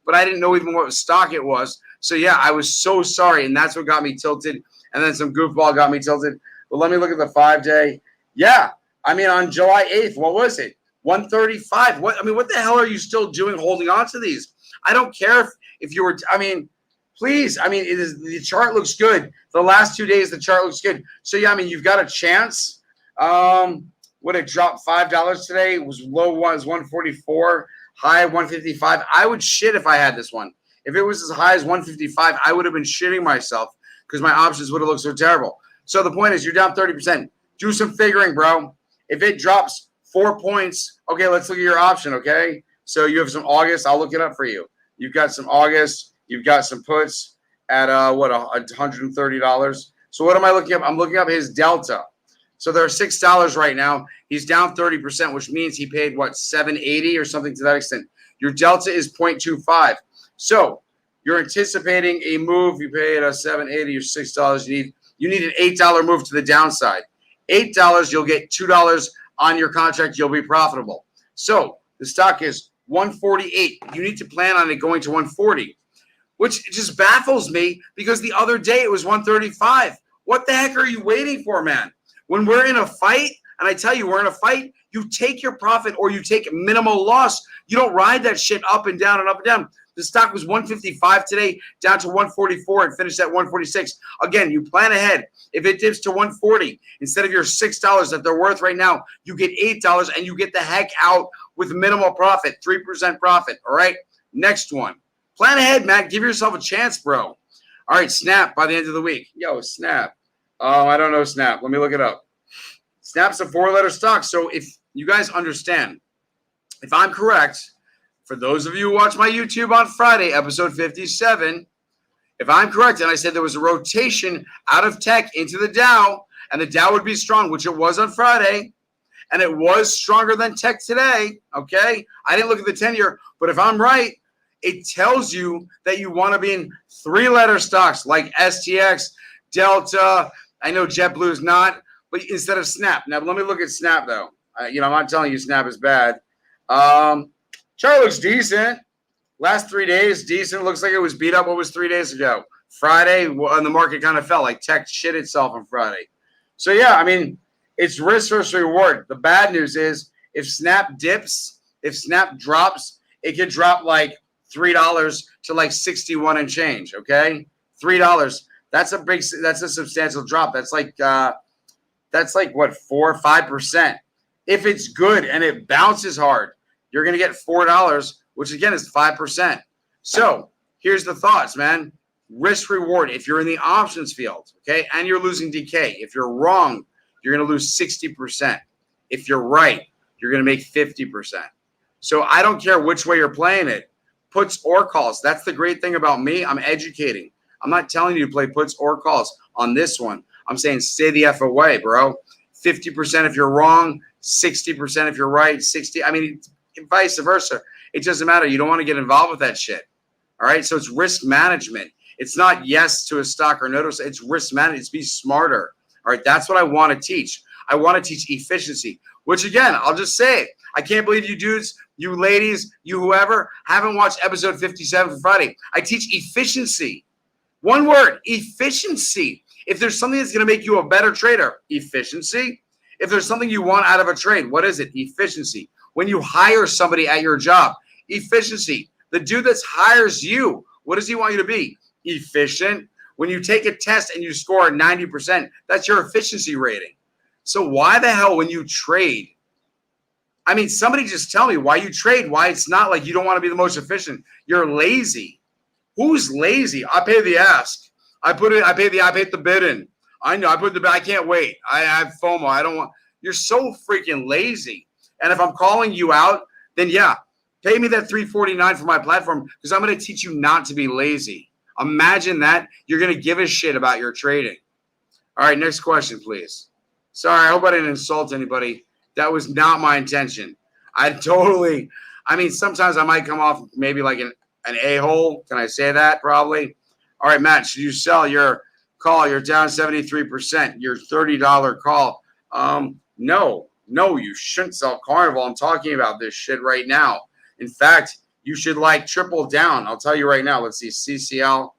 But I didn't know even what stock it was. So, yeah, I was so sorry, and that's what got me tilted. And then some goofball got me tilted. But let me look at the 5-day. Yeah, I mean, on July 8th, what was it? 135. What the hell are you still doing holding on to these? I don't care if you were – please. The chart looks good. The last 2 days, the chart looks good. So, yeah, you've got a chance. Would it drop $5 today? It was low was 144, high 155. I would shit if I had this one. If it was as high as 155, I would have been shitting myself because my options would have looked so terrible. So the point is, you're down 30%. Do some figuring, bro. If it drops 4 points, okay, let's look at your option, okay? So you have some August. I'll look it up for you. You've got some August. You've got some puts at, $130. So what am I looking up? I'm looking up his Delta. So they're $6 right now. He's down 30%, which means he paid, $7.80 or something to that extent. Your Delta is 0.25. So you're anticipating a move. You paid $7.80 or $6. You need an $8 move to the downside. $8, you'll get $2 on your contract. You'll be profitable. So the stock is 148. You need to plan on it going to 140, which just baffles me because the other day it was 135. What the heck are you waiting for, man? When we're in a fight, and I tell you, we're in a fight, you take your profit or you take minimal loss. You don't ride that shit up and down and up and down. The stock was 155 today, down to 144 and finished at 146. Again, you plan ahead. If it dips to 140, instead of your $6 that they're worth right now, you get $8 and you get the heck out with minimal profit, 3% profit. All right, next one. Plan ahead, Matt. Give yourself a chance, bro. All right, Snap by the end of the week. Yo, Snap. I don't know Snap. Let me look it up. Snap's a 4-letter stock. So if you guys understand, if I'm correct, for those of you who watch my YouTube on Friday, episode 57, if I'm correct, and I said there was a rotation out of tech into the Dow, and the Dow would be strong, which it was on Friday, and it was stronger than tech today, okay? I didn't look at the 10-year, but if I'm right, it tells you that you want to be in 3-letter stocks like STX, Delta. I know JetBlue is not, but instead of Snap. Now, let me look at Snap, though. I'm not telling you Snap is bad. Chart looks decent. Last 3 days, decent. Looks like it was beat up. What was 3 days ago? Friday, when the market kind of fell, like tech shit itself on Friday. So, yeah, I mean, it's risk versus reward. The bad news is if Snap dips, if Snap drops, it could drop like $3 to like 61 and change, okay? $3. That's a substantial drop. That's like what, 4 or 5%. If it's good and it bounces hard, you're going to get $4, which again is 5%. So here's the thoughts, man. Risk reward. If you're in the options field, okay, and you're losing DK, if you're wrong, you're going to lose 60%. If you're right, you're going to make 50%. So I don't care which way you're playing it, puts or calls. That's the great thing about me. I'm educating. I'm not telling you to play puts or calls on this one. I'm saying stay the F away, bro. 50% if you're wrong, 60% if you're right, 60. I mean, vice versa. It doesn't matter. You don't want to get involved with that shit. All right. So it's risk management. It's not yes to a stock or no to. It's risk management. It's be smarter. All right. That's what I want to teach. I want to teach efficiency, which again, I'll just say it. I can't believe you dudes, you ladies, you whoever haven't watched episode 57 for Friday. I teach efficiency. One word, efficiency. If there's something that's going to make you a better trader, efficiency. If there's something you want out of a trade, what is it? Efficiency. When you hire somebody at your job, efficiency. The dude that hires you, what does he want you to be? Efficient. When you take a test and you score 90%, that's your efficiency rating. So why the hell when you trade? I mean, somebody just tell me why you trade, why it's not like you don't want to be the most efficient. You're lazy. Who's lazy? I pay the ask. I pay the bid in. I know. I can't wait. I have FOMO. I don't want. You're so freaking lazy. And if I'm calling you out, then yeah, pay me that $3.49 for my platform because I'm going to teach you not to be lazy. Imagine that. You're going to give a shit about your trading. All right, next question, please. Sorry, I hope I didn't insult anybody. That was not my intention. I mean, sometimes I might come off maybe like an a-hole. Can I say that? Probably. All right, Matt, should you sell your call? You're down 73%. Your $30 call. No, you shouldn't sell Carnival. I'm talking about this shit right now. In fact, you should like triple down. I'll tell you right now. Let's see, CCL.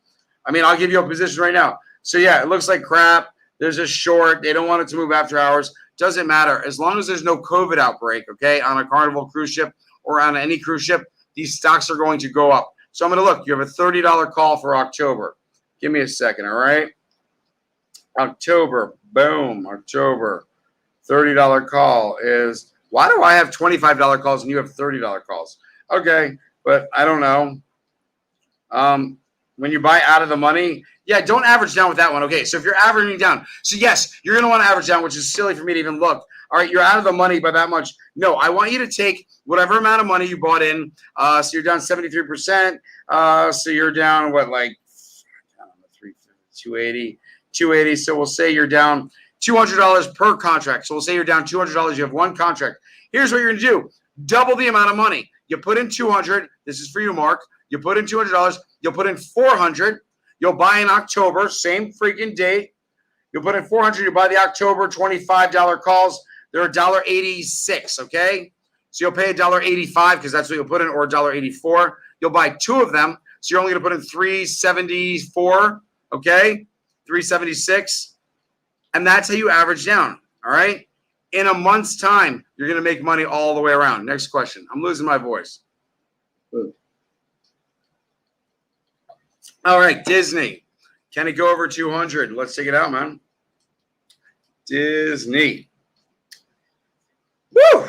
I mean, I'll give you a position right now. So, yeah, it looks like crap. There's a short. They don't want it to move after hours. Doesn't matter. As long as there's no COVID outbreak, okay, on a Carnival cruise ship or on any cruise ship, these stocks are going to go up. So I'm going to look. You have a $30 call for October. Give me a second, all right? October. Boom. October. $30 call is – why do I have $25 calls and you have $30 calls? Okay, but I don't know. When you buy out of the money – yeah, don't average down with that one. Okay, so if you're averaging down – so, yes, you're going to want to average down, which is silly for me to even look. All right, you're out of the money by that much. No, I want you to take whatever amount of money you bought in. So you're down 73%. So you're down, what, like 280. So we'll say you're down $200 per contract. So we'll say you're down $200. You have one contract. Here's what you're going to do. Double the amount of money. You put in $200. This is for you, Mark. You put in $200. You'll put in $400. You'll buy in October, same freaking date. You'll put in $400. You buy the October $25 calls. They're $1.86, okay? So you'll pay $1.85 because that's what you'll put in, or $1.84. You'll buy two of them, so you're only going to put in $3.74, okay? $3.76, and that's how you average down, all right? In a month's time, you're going to make money all the way around. Next question. I'm losing my voice. All right, Disney. Can it go over 200? Let's take it out, man. Disney. Woo!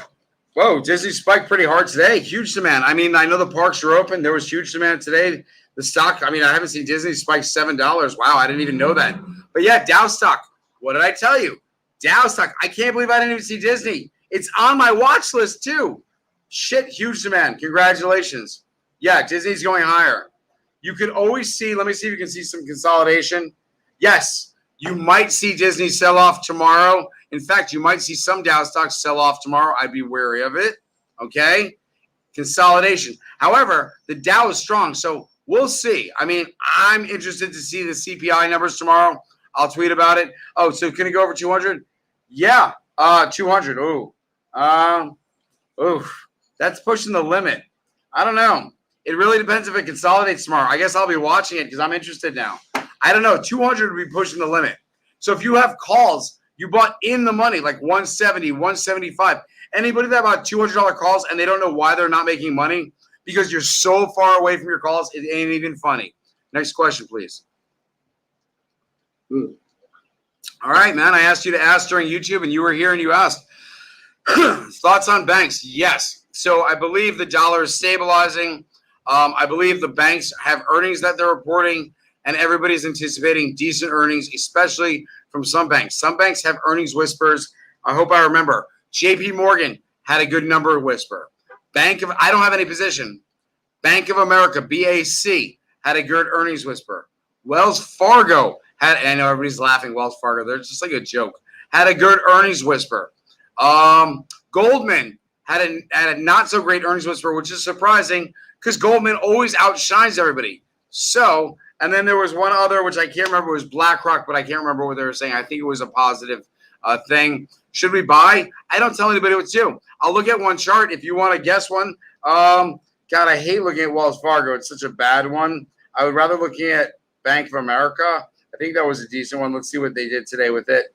Whoa, Disney spiked pretty hard today. Huge demand. I mean, I know the parks are open. There was huge demand today. The stock, I mean, I haven't seen Disney spike $7. Wow, I didn't even know that. But yeah, Dow stock. What did I tell you? Dow stock. I can't believe I didn't even see Disney. It's on my watch list too. Shit, huge demand. Congratulations. Yeah, Disney's going higher. You can always see, let me see if you can see some consolidation. Yes, you might see Disney sell off tomorrow. In fact, you might see some Dow stocks sell off tomorrow. I'd be wary of it. Okay? Consolidation. However, the Dow is strong, so we'll see. I mean, I'm interested to see the CPI numbers tomorrow. I'll tweet about it. Oh, so can it go over 200? Yeah, 200. That's pushing the limit. I don't know. It really depends if it consolidates tomorrow. I guess I'll be watching it because I'm interested now. I don't know. 200 would be pushing the limit. So if you have calls, you bought in the money, like 170, 175. Anybody that bought $200 calls and they don't know why they're not making money because you're so far away from your calls, it ain't even funny. Next question, please. All right, man. I asked you to ask during YouTube, and you were here and you asked. Thoughts on banks? Yes. So I believe the dollar is stabilizing. I believe the banks have earnings that they're reporting, and everybody's anticipating decent earnings, especially from some banks. Some banks have earnings whispers. I hope I remember. JP Morgan had a good number whisper. I don't have any position. Bank of America, BAC, had a good earnings whisper. Wells Fargo had, I know everybody's laughing, Wells Fargo. They're just like a joke. Had a good earnings whisper. Goldman had a not so great earnings whisper, which is surprising because Goldman always outshines everybody. So, and then there was one other, which I can't remember. It was BlackRock, but I can't remember what they were saying. I think it was a positive thing. Should we buy? I don't tell anybody what to do. I'll look at one chart if you want to guess one. God, I hate looking at Wells Fargo. It's such a bad one. I would rather looking at Bank of America. I think that was a decent one. Let's see what they did today with it.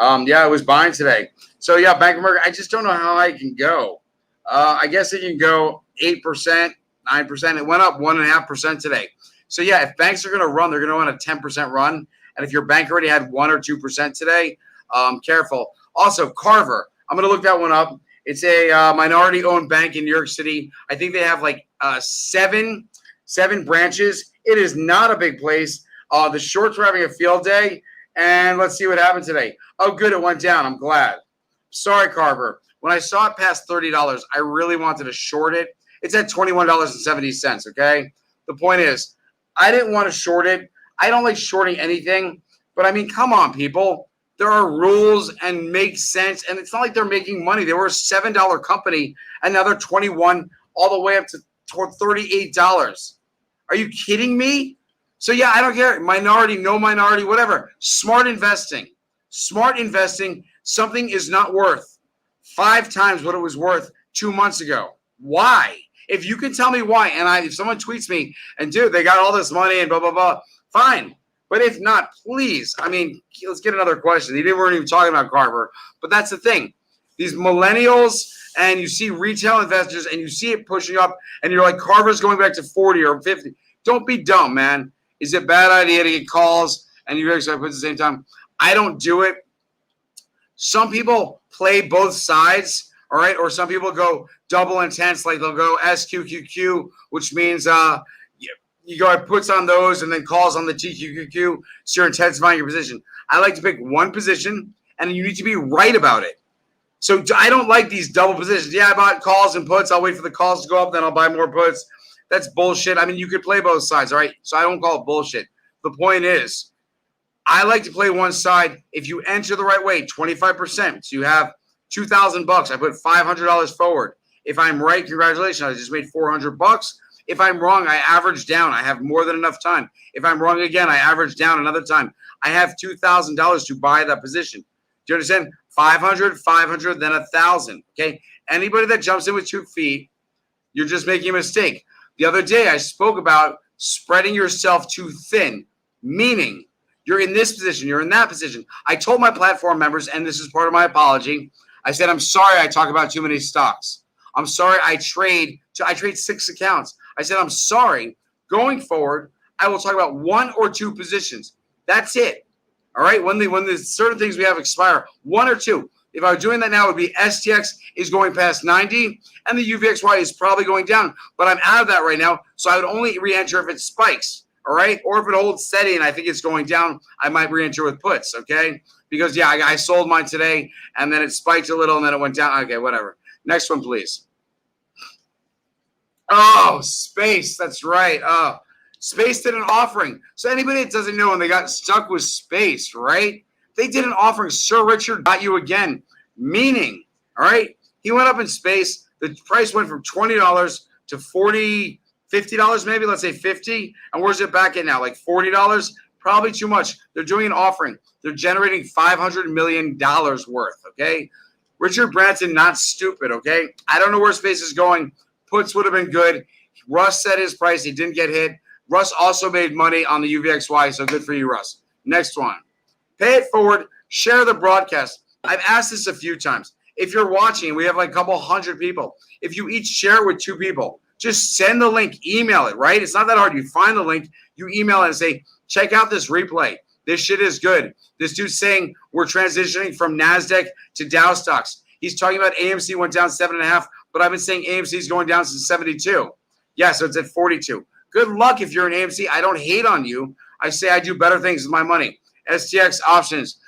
Yeah, it was buying today. So, yeah, Bank of America, I just don't know how I can go. I guess it can go 8%, 9%. It went up 1.5% today. So, yeah, if banks are going to run, they're going to run a 10% run. And if your bank already had 1 or 2% today, careful. Also, Carver, I'm going to look that one up. It's a minority-owned bank in New York City. I think they have like seven branches. It is not a big place. The shorts were having a field day. And let's see what happened today. Oh, good, it went down. I'm glad. Sorry, Carver. When I saw it past $30, I really wanted to short it. It's at $21.70, okay? The point is, I didn't want to short it. I don't like shorting anything. But, I mean, come on, people. There are rules and make sense. And it's not like they're making money. They were a $7 company, and now they're $21 all the way up to $38. Are you kidding me? So, yeah, I don't care. Minority, no minority, whatever. Smart investing. Smart investing. Something is not worth 5 times what it was worth 2 months ago. Why? If you can tell me why, and if someone tweets me, and dude, they got all this money and blah, blah, blah, fine. But if not, please, I mean, let's get another question. We weren't even talking about Carver. But that's the thing. These millennials, and you see retail investors, and you see it pushing up, and you're like, Carver's going back to 40 or 50. Don't be dumb, man. Is it a bad idea to get calls and you expect at the same time? I don't do it. Some people play both sides, all right? Or some people go double intense, like they'll go SQQQ, which means you go puts on those and then calls on the TQQQ, so you're intensifying your position. I like to pick one position, and you need to be right about it. So I don't like these double positions. Yeah, I bought calls and puts. I'll wait for the calls to go up, then I'll buy more puts. That's bullshit. I mean, you could play both sides, all right? So I don't call it bullshit. The point is, I like to play one side. If you enter the right way, 25%. So you have $2,000. I put $500 forward. If I'm right, congratulations. I just made $400. If I'm wrong, I average down. I have more than enough time. If I'm wrong again, I average down another time. I have $2,000 to buy that position. Do you understand? 500, 500, then 1,000. Okay. Anybody that jumps in with 2 feet, you're just making a mistake. The other day, I spoke about spreading yourself too thin, meaning you're in this position, you're in that position. I told my platform members, and this is part of my apology, I said, I'm sorry I talk about too many stocks. I'm sorry I trade 6 accounts. I said, I'm sorry. Going forward, I will talk about 1 or 2 positions. That's it. All right? When the certain things we have expire, 1 or 2. If I were doing that now, it would be STX is going past 90, and the UVXY is probably going down. But I'm out of that right now, so I would only re-enter if it spikes. All right? Or if it holds steady and I think it's going down, I might re-enter with puts, okay? Because, yeah, I sold mine today, and then it spiked a little, and then it went down. Okay, whatever. Next one, please. Oh, Space. That's right. Space did an offering. So anybody that doesn't know when they got stuck with Space, right? They did an offering. Sir Richard got you again. Meaning, all right, he went up in Space. The price went from $20 to $40, $50 maybe. Let's say $50. And where's it back at now? Like $40? Probably too much. They're doing an offering. They're generating $500 million worth, okay? Richard Branson, not stupid, okay? I don't know where Space is going. Puts would have been good. Russ set his price. He didn't get hit. Russ also made money on the UVXY, so good for you, Russ. Next one. Pay it forward. Share the broadcast. I've asked this a few times. If you're watching, we have like a couple hundred people. If you each share it with 2 people, just send the link, email it, right? It's not that hard. You find the link, you email it and say, check out this replay. This shit is good. This dude's saying we're transitioning from NASDAQ to Dow stocks. He's talking about AMC went down 7.5, but I've been saying AMC is going down since 72. Yeah, so it's at 42. Good luck if you're an AMC. I don't hate on you. I say I do better things with my money. STX options,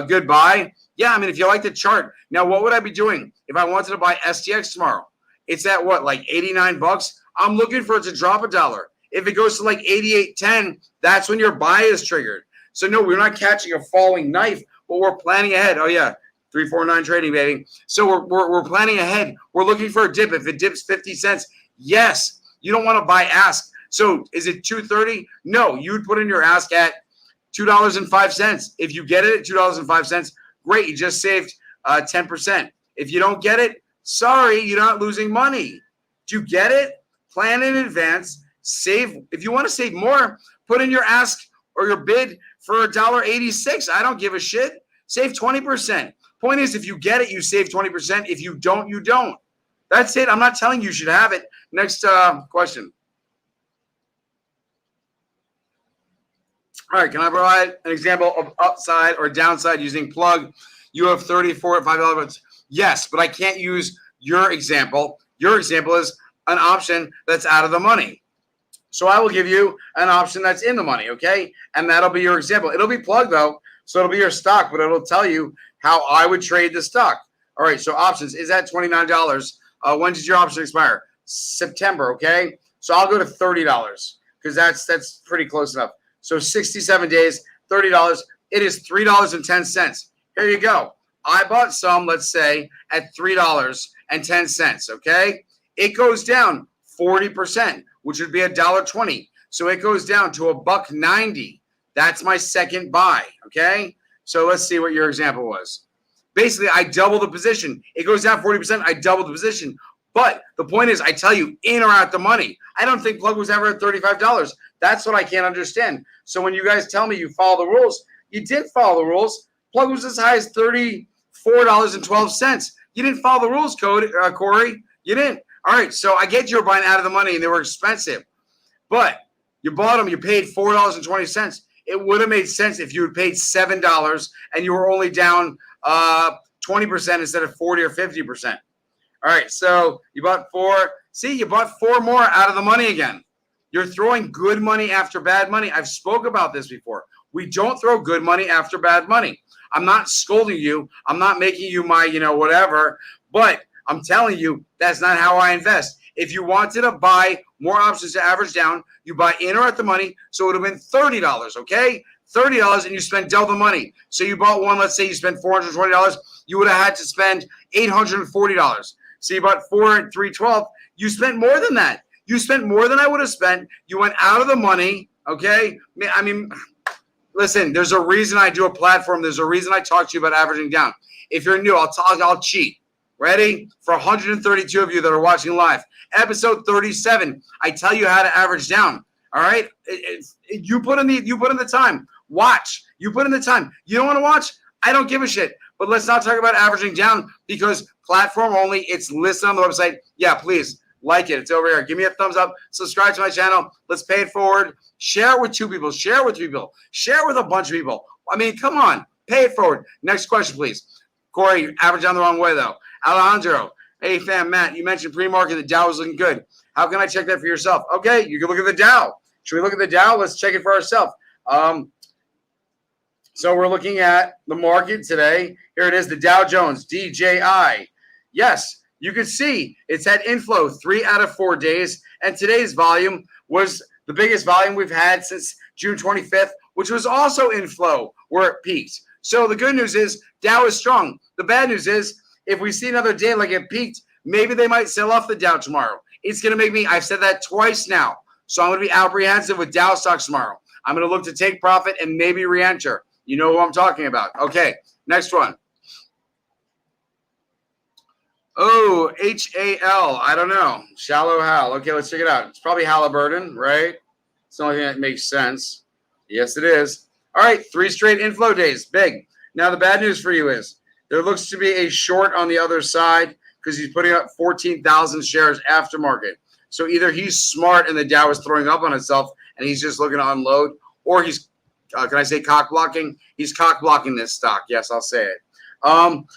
goodbye. Yeah, I mean, if you like the chart. Now, what would I be doing if I wanted to buy STX tomorrow? It's at what, like 89 bucks? I'm looking for it to drop $1. If it goes to like 88.10, that's when your buy is triggered. So no, we're not catching a falling knife, but we're planning ahead. Oh yeah, 349 trading, baby. So we're planning ahead. We're looking for a dip. If it dips 50 cents, yes. You don't want to buy ask. So is it 230? No, you'd put in your ask at $2.05. If you get it at $2.05, great. You just saved 10%. If you don't get it, sorry, you're not losing money. Do you get it? Plan in advance. Save. If you want to save more, put in your ask or your bid for $1.86. I don't give a shit. Save 20%. Point is, if you get it, you save 20%. If you don't, you don't. That's it. I'm not telling you should have it. Next question. All right, can I provide an example of upside or downside using plug? You have 34 at $5. Yes, but I can't use your example. Your example is an option that's out of the money. So I will give you an option that's in the money, okay? And that'll be your example. It'll be plugged, though, so it'll be your stock, but it'll tell you how I would trade the stock. All right, so options is at $29. When does your option expire? September, okay? So I'll go to $30 because that's pretty close enough. So 67 days, $30. It is $3.10. Here you go. I bought some, let's say, at $3.10, okay? It goes down 40%, which would be $1.20. So it goes down to $1.90. That's my second buy, okay? So let's see what your example was. Basically, I double the position. It goes down 40%, I double the position. But the point is, I tell you, in or out the money. I don't think plug was ever at $35. That's what I can't understand. So when you guys tell me you follow the rules, you did follow the rules. Plug was as high as $34.12. You didn't follow the rules, Corey. You didn't. All right, so I get you were buying out of the money, and they were expensive. But you bought them. You paid $4.20. It would have made sense if you had paid $7 and you were only down 20% instead of 40 or 50%. All right, so you bought 4. See, you bought 4 more out of the money again. You're throwing good money after bad money. I've spoke about this before. We don't throw good money after bad money. I'm not scolding you. I'm not making you my, whatever. But I'm telling you, that's not how I invest. If you wanted to buy more options to average down, you buy in or at the money. So it would have been $30, okay? $30 and you spend double the money. So you bought one, let's say you spent $420. You would have had to spend $840. So you bought 4 at $312. You spent more than that. You spent more than I would have spent. You went out of the money, okay? I mean, listen, there's a reason I do a platform. There's a reason I talk to you about averaging down. If you're new, I'll cheat. Ready? For 132 of you that are watching live. Episode 37, I tell you how to average down. All right? You put in the time. Watch. You put in the time. You don't want to watch? I don't give a shit. But let's not talk about averaging down because platform only. It's listed on the website. Yeah, please like it. It's over here. Give me a thumbs up. Subscribe to my channel. Let's pay it forward. Share it with 2 people. Share it with 3 people. Share it with a bunch of people. I mean, come on. Pay it forward. Next question, please. Corey, average down the wrong way, though. Alejandro, hey, fam, Matt, you mentioned pre-market. The Dow was looking good. How can I check that for yourself? Okay, you can look at the Dow. Should we look at the Dow? Let's check it for ourselves. So we're looking at the market today. Here it is, the Dow Jones, DJI. Yes, you can see it's had inflow 3 out of 4 days, and today's volume was the biggest volume we've had since June 25th, which was also inflow where it peaked. So the good news is Dow is strong. The bad news is if we see another day like it peaked, maybe they might sell off the Dow tomorrow. It's going to make me, I've said that twice now, so I'm going to be apprehensive with Dow stocks tomorrow. I'm going to look to take profit and maybe re-enter. You know who I'm talking about. Okay, next one. Oh, HAL. I don't know. Shallow Hal. Okay, let's check it out. It's probably Halliburton, right? It's the only thing that makes sense. Yes, it is. All right, 3 straight inflow days. Big. Now, the bad news for you is there looks to be a short on the other side because he's putting up 14,000 shares aftermarket. So either he's smart and the Dow is throwing up on itself and he's just looking to unload, or he's, can I say cock blocking? He's cock blocking this stock. Yes, I'll say it.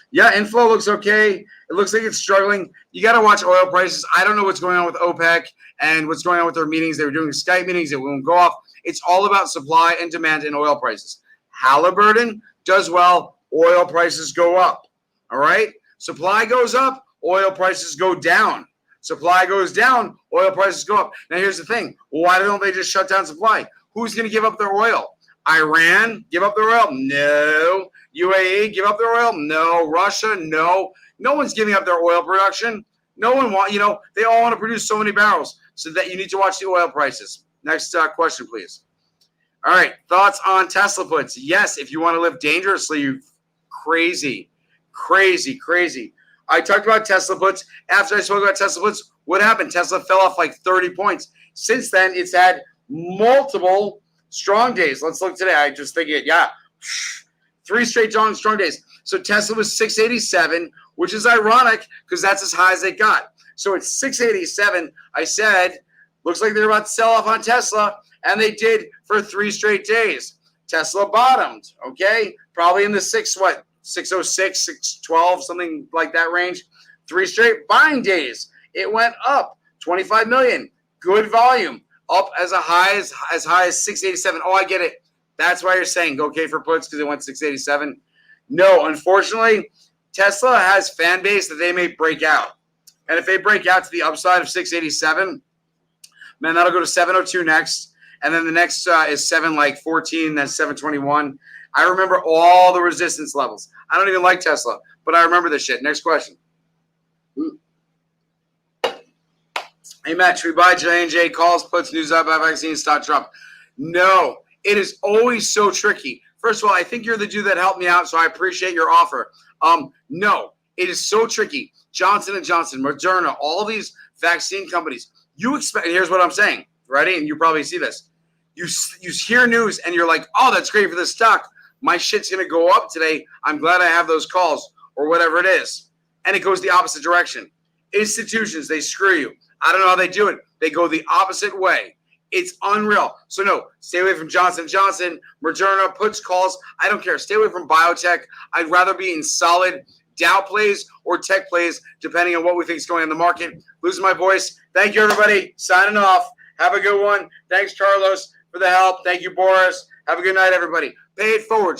Yeah, inflow looks okay. It looks like it's struggling. You got to watch oil prices. I don't know what's going on with OPEC and what's going on with their meetings. They were doing Skype meetings. It won't go off. It's all about supply and demand and oil prices. Halliburton does well. Oil prices go up. All right. Supply goes up. Oil prices go down. Supply goes down. Oil prices go up. Now, here's the thing. Why don't they just shut down supply? Who's going to give up their oil? Iran, give up their oil? No. UAE, give up their oil? No. Russia? No. No one's giving up their oil production. No one they all want to produce so many barrels, so that you need to watch the oil prices. Next question, please. All right. Thoughts on Tesla puts? Yes, if you want to live dangerously, you crazy. I talked about Tesla puts. After I spoke about Tesla puts, what happened? Tesla fell off like 30 points. Since then, it's had multiple strong days. Let's look today. I just think 3 straight strong days. So Tesla was 687, which is ironic because that's as high as they got. So it's 687. I said, looks like they're about to sell off on Tesla, and they did for 3 straight days. Tesla bottomed, okay? Probably in the 606, 612, something like that range. 3 straight buying days. It went up 25 million. Good volume. Up as high as 687. Oh, I get it. That's why you're saying okay for puts because it went 687. No, unfortunately, Tesla has fan base that they may break out. And if they break out to the upside of 687, man, that'll go to 702 next. And then the next is 714, that's 721. I remember all the resistance levels. I don't even like Tesla, but I remember this shit. Next question. Hey, Matt, should we buy J&J calls, puts, news up, vaccine, stock drop? No, it is always so tricky. First of all, I think you're the dude that helped me out, so I appreciate your offer. No, it is so tricky. Johnson & Johnson, Moderna, all of these vaccine companies, you expect, here's what I'm saying, ready? And you probably see this. You hear news and you're like, oh, that's great for this stock. My shit's going to go up today. I'm glad I have those calls or whatever it is. And it goes the opposite direction. Institutions, they screw you. I don't know how they do it. They go the opposite way. It's unreal. So no, stay away from Johnson & Johnson, Moderna, puts, calls. I don't care. Stay away from biotech. I'd rather be in solid Dow plays or tech plays, depending on what we think is going on in the market. Losing my voice. Thank you, everybody. Signing off. Have a good one. Thanks, Carlos, for the help. Thank you, Boris. Have a good night, everybody. Pay it forward.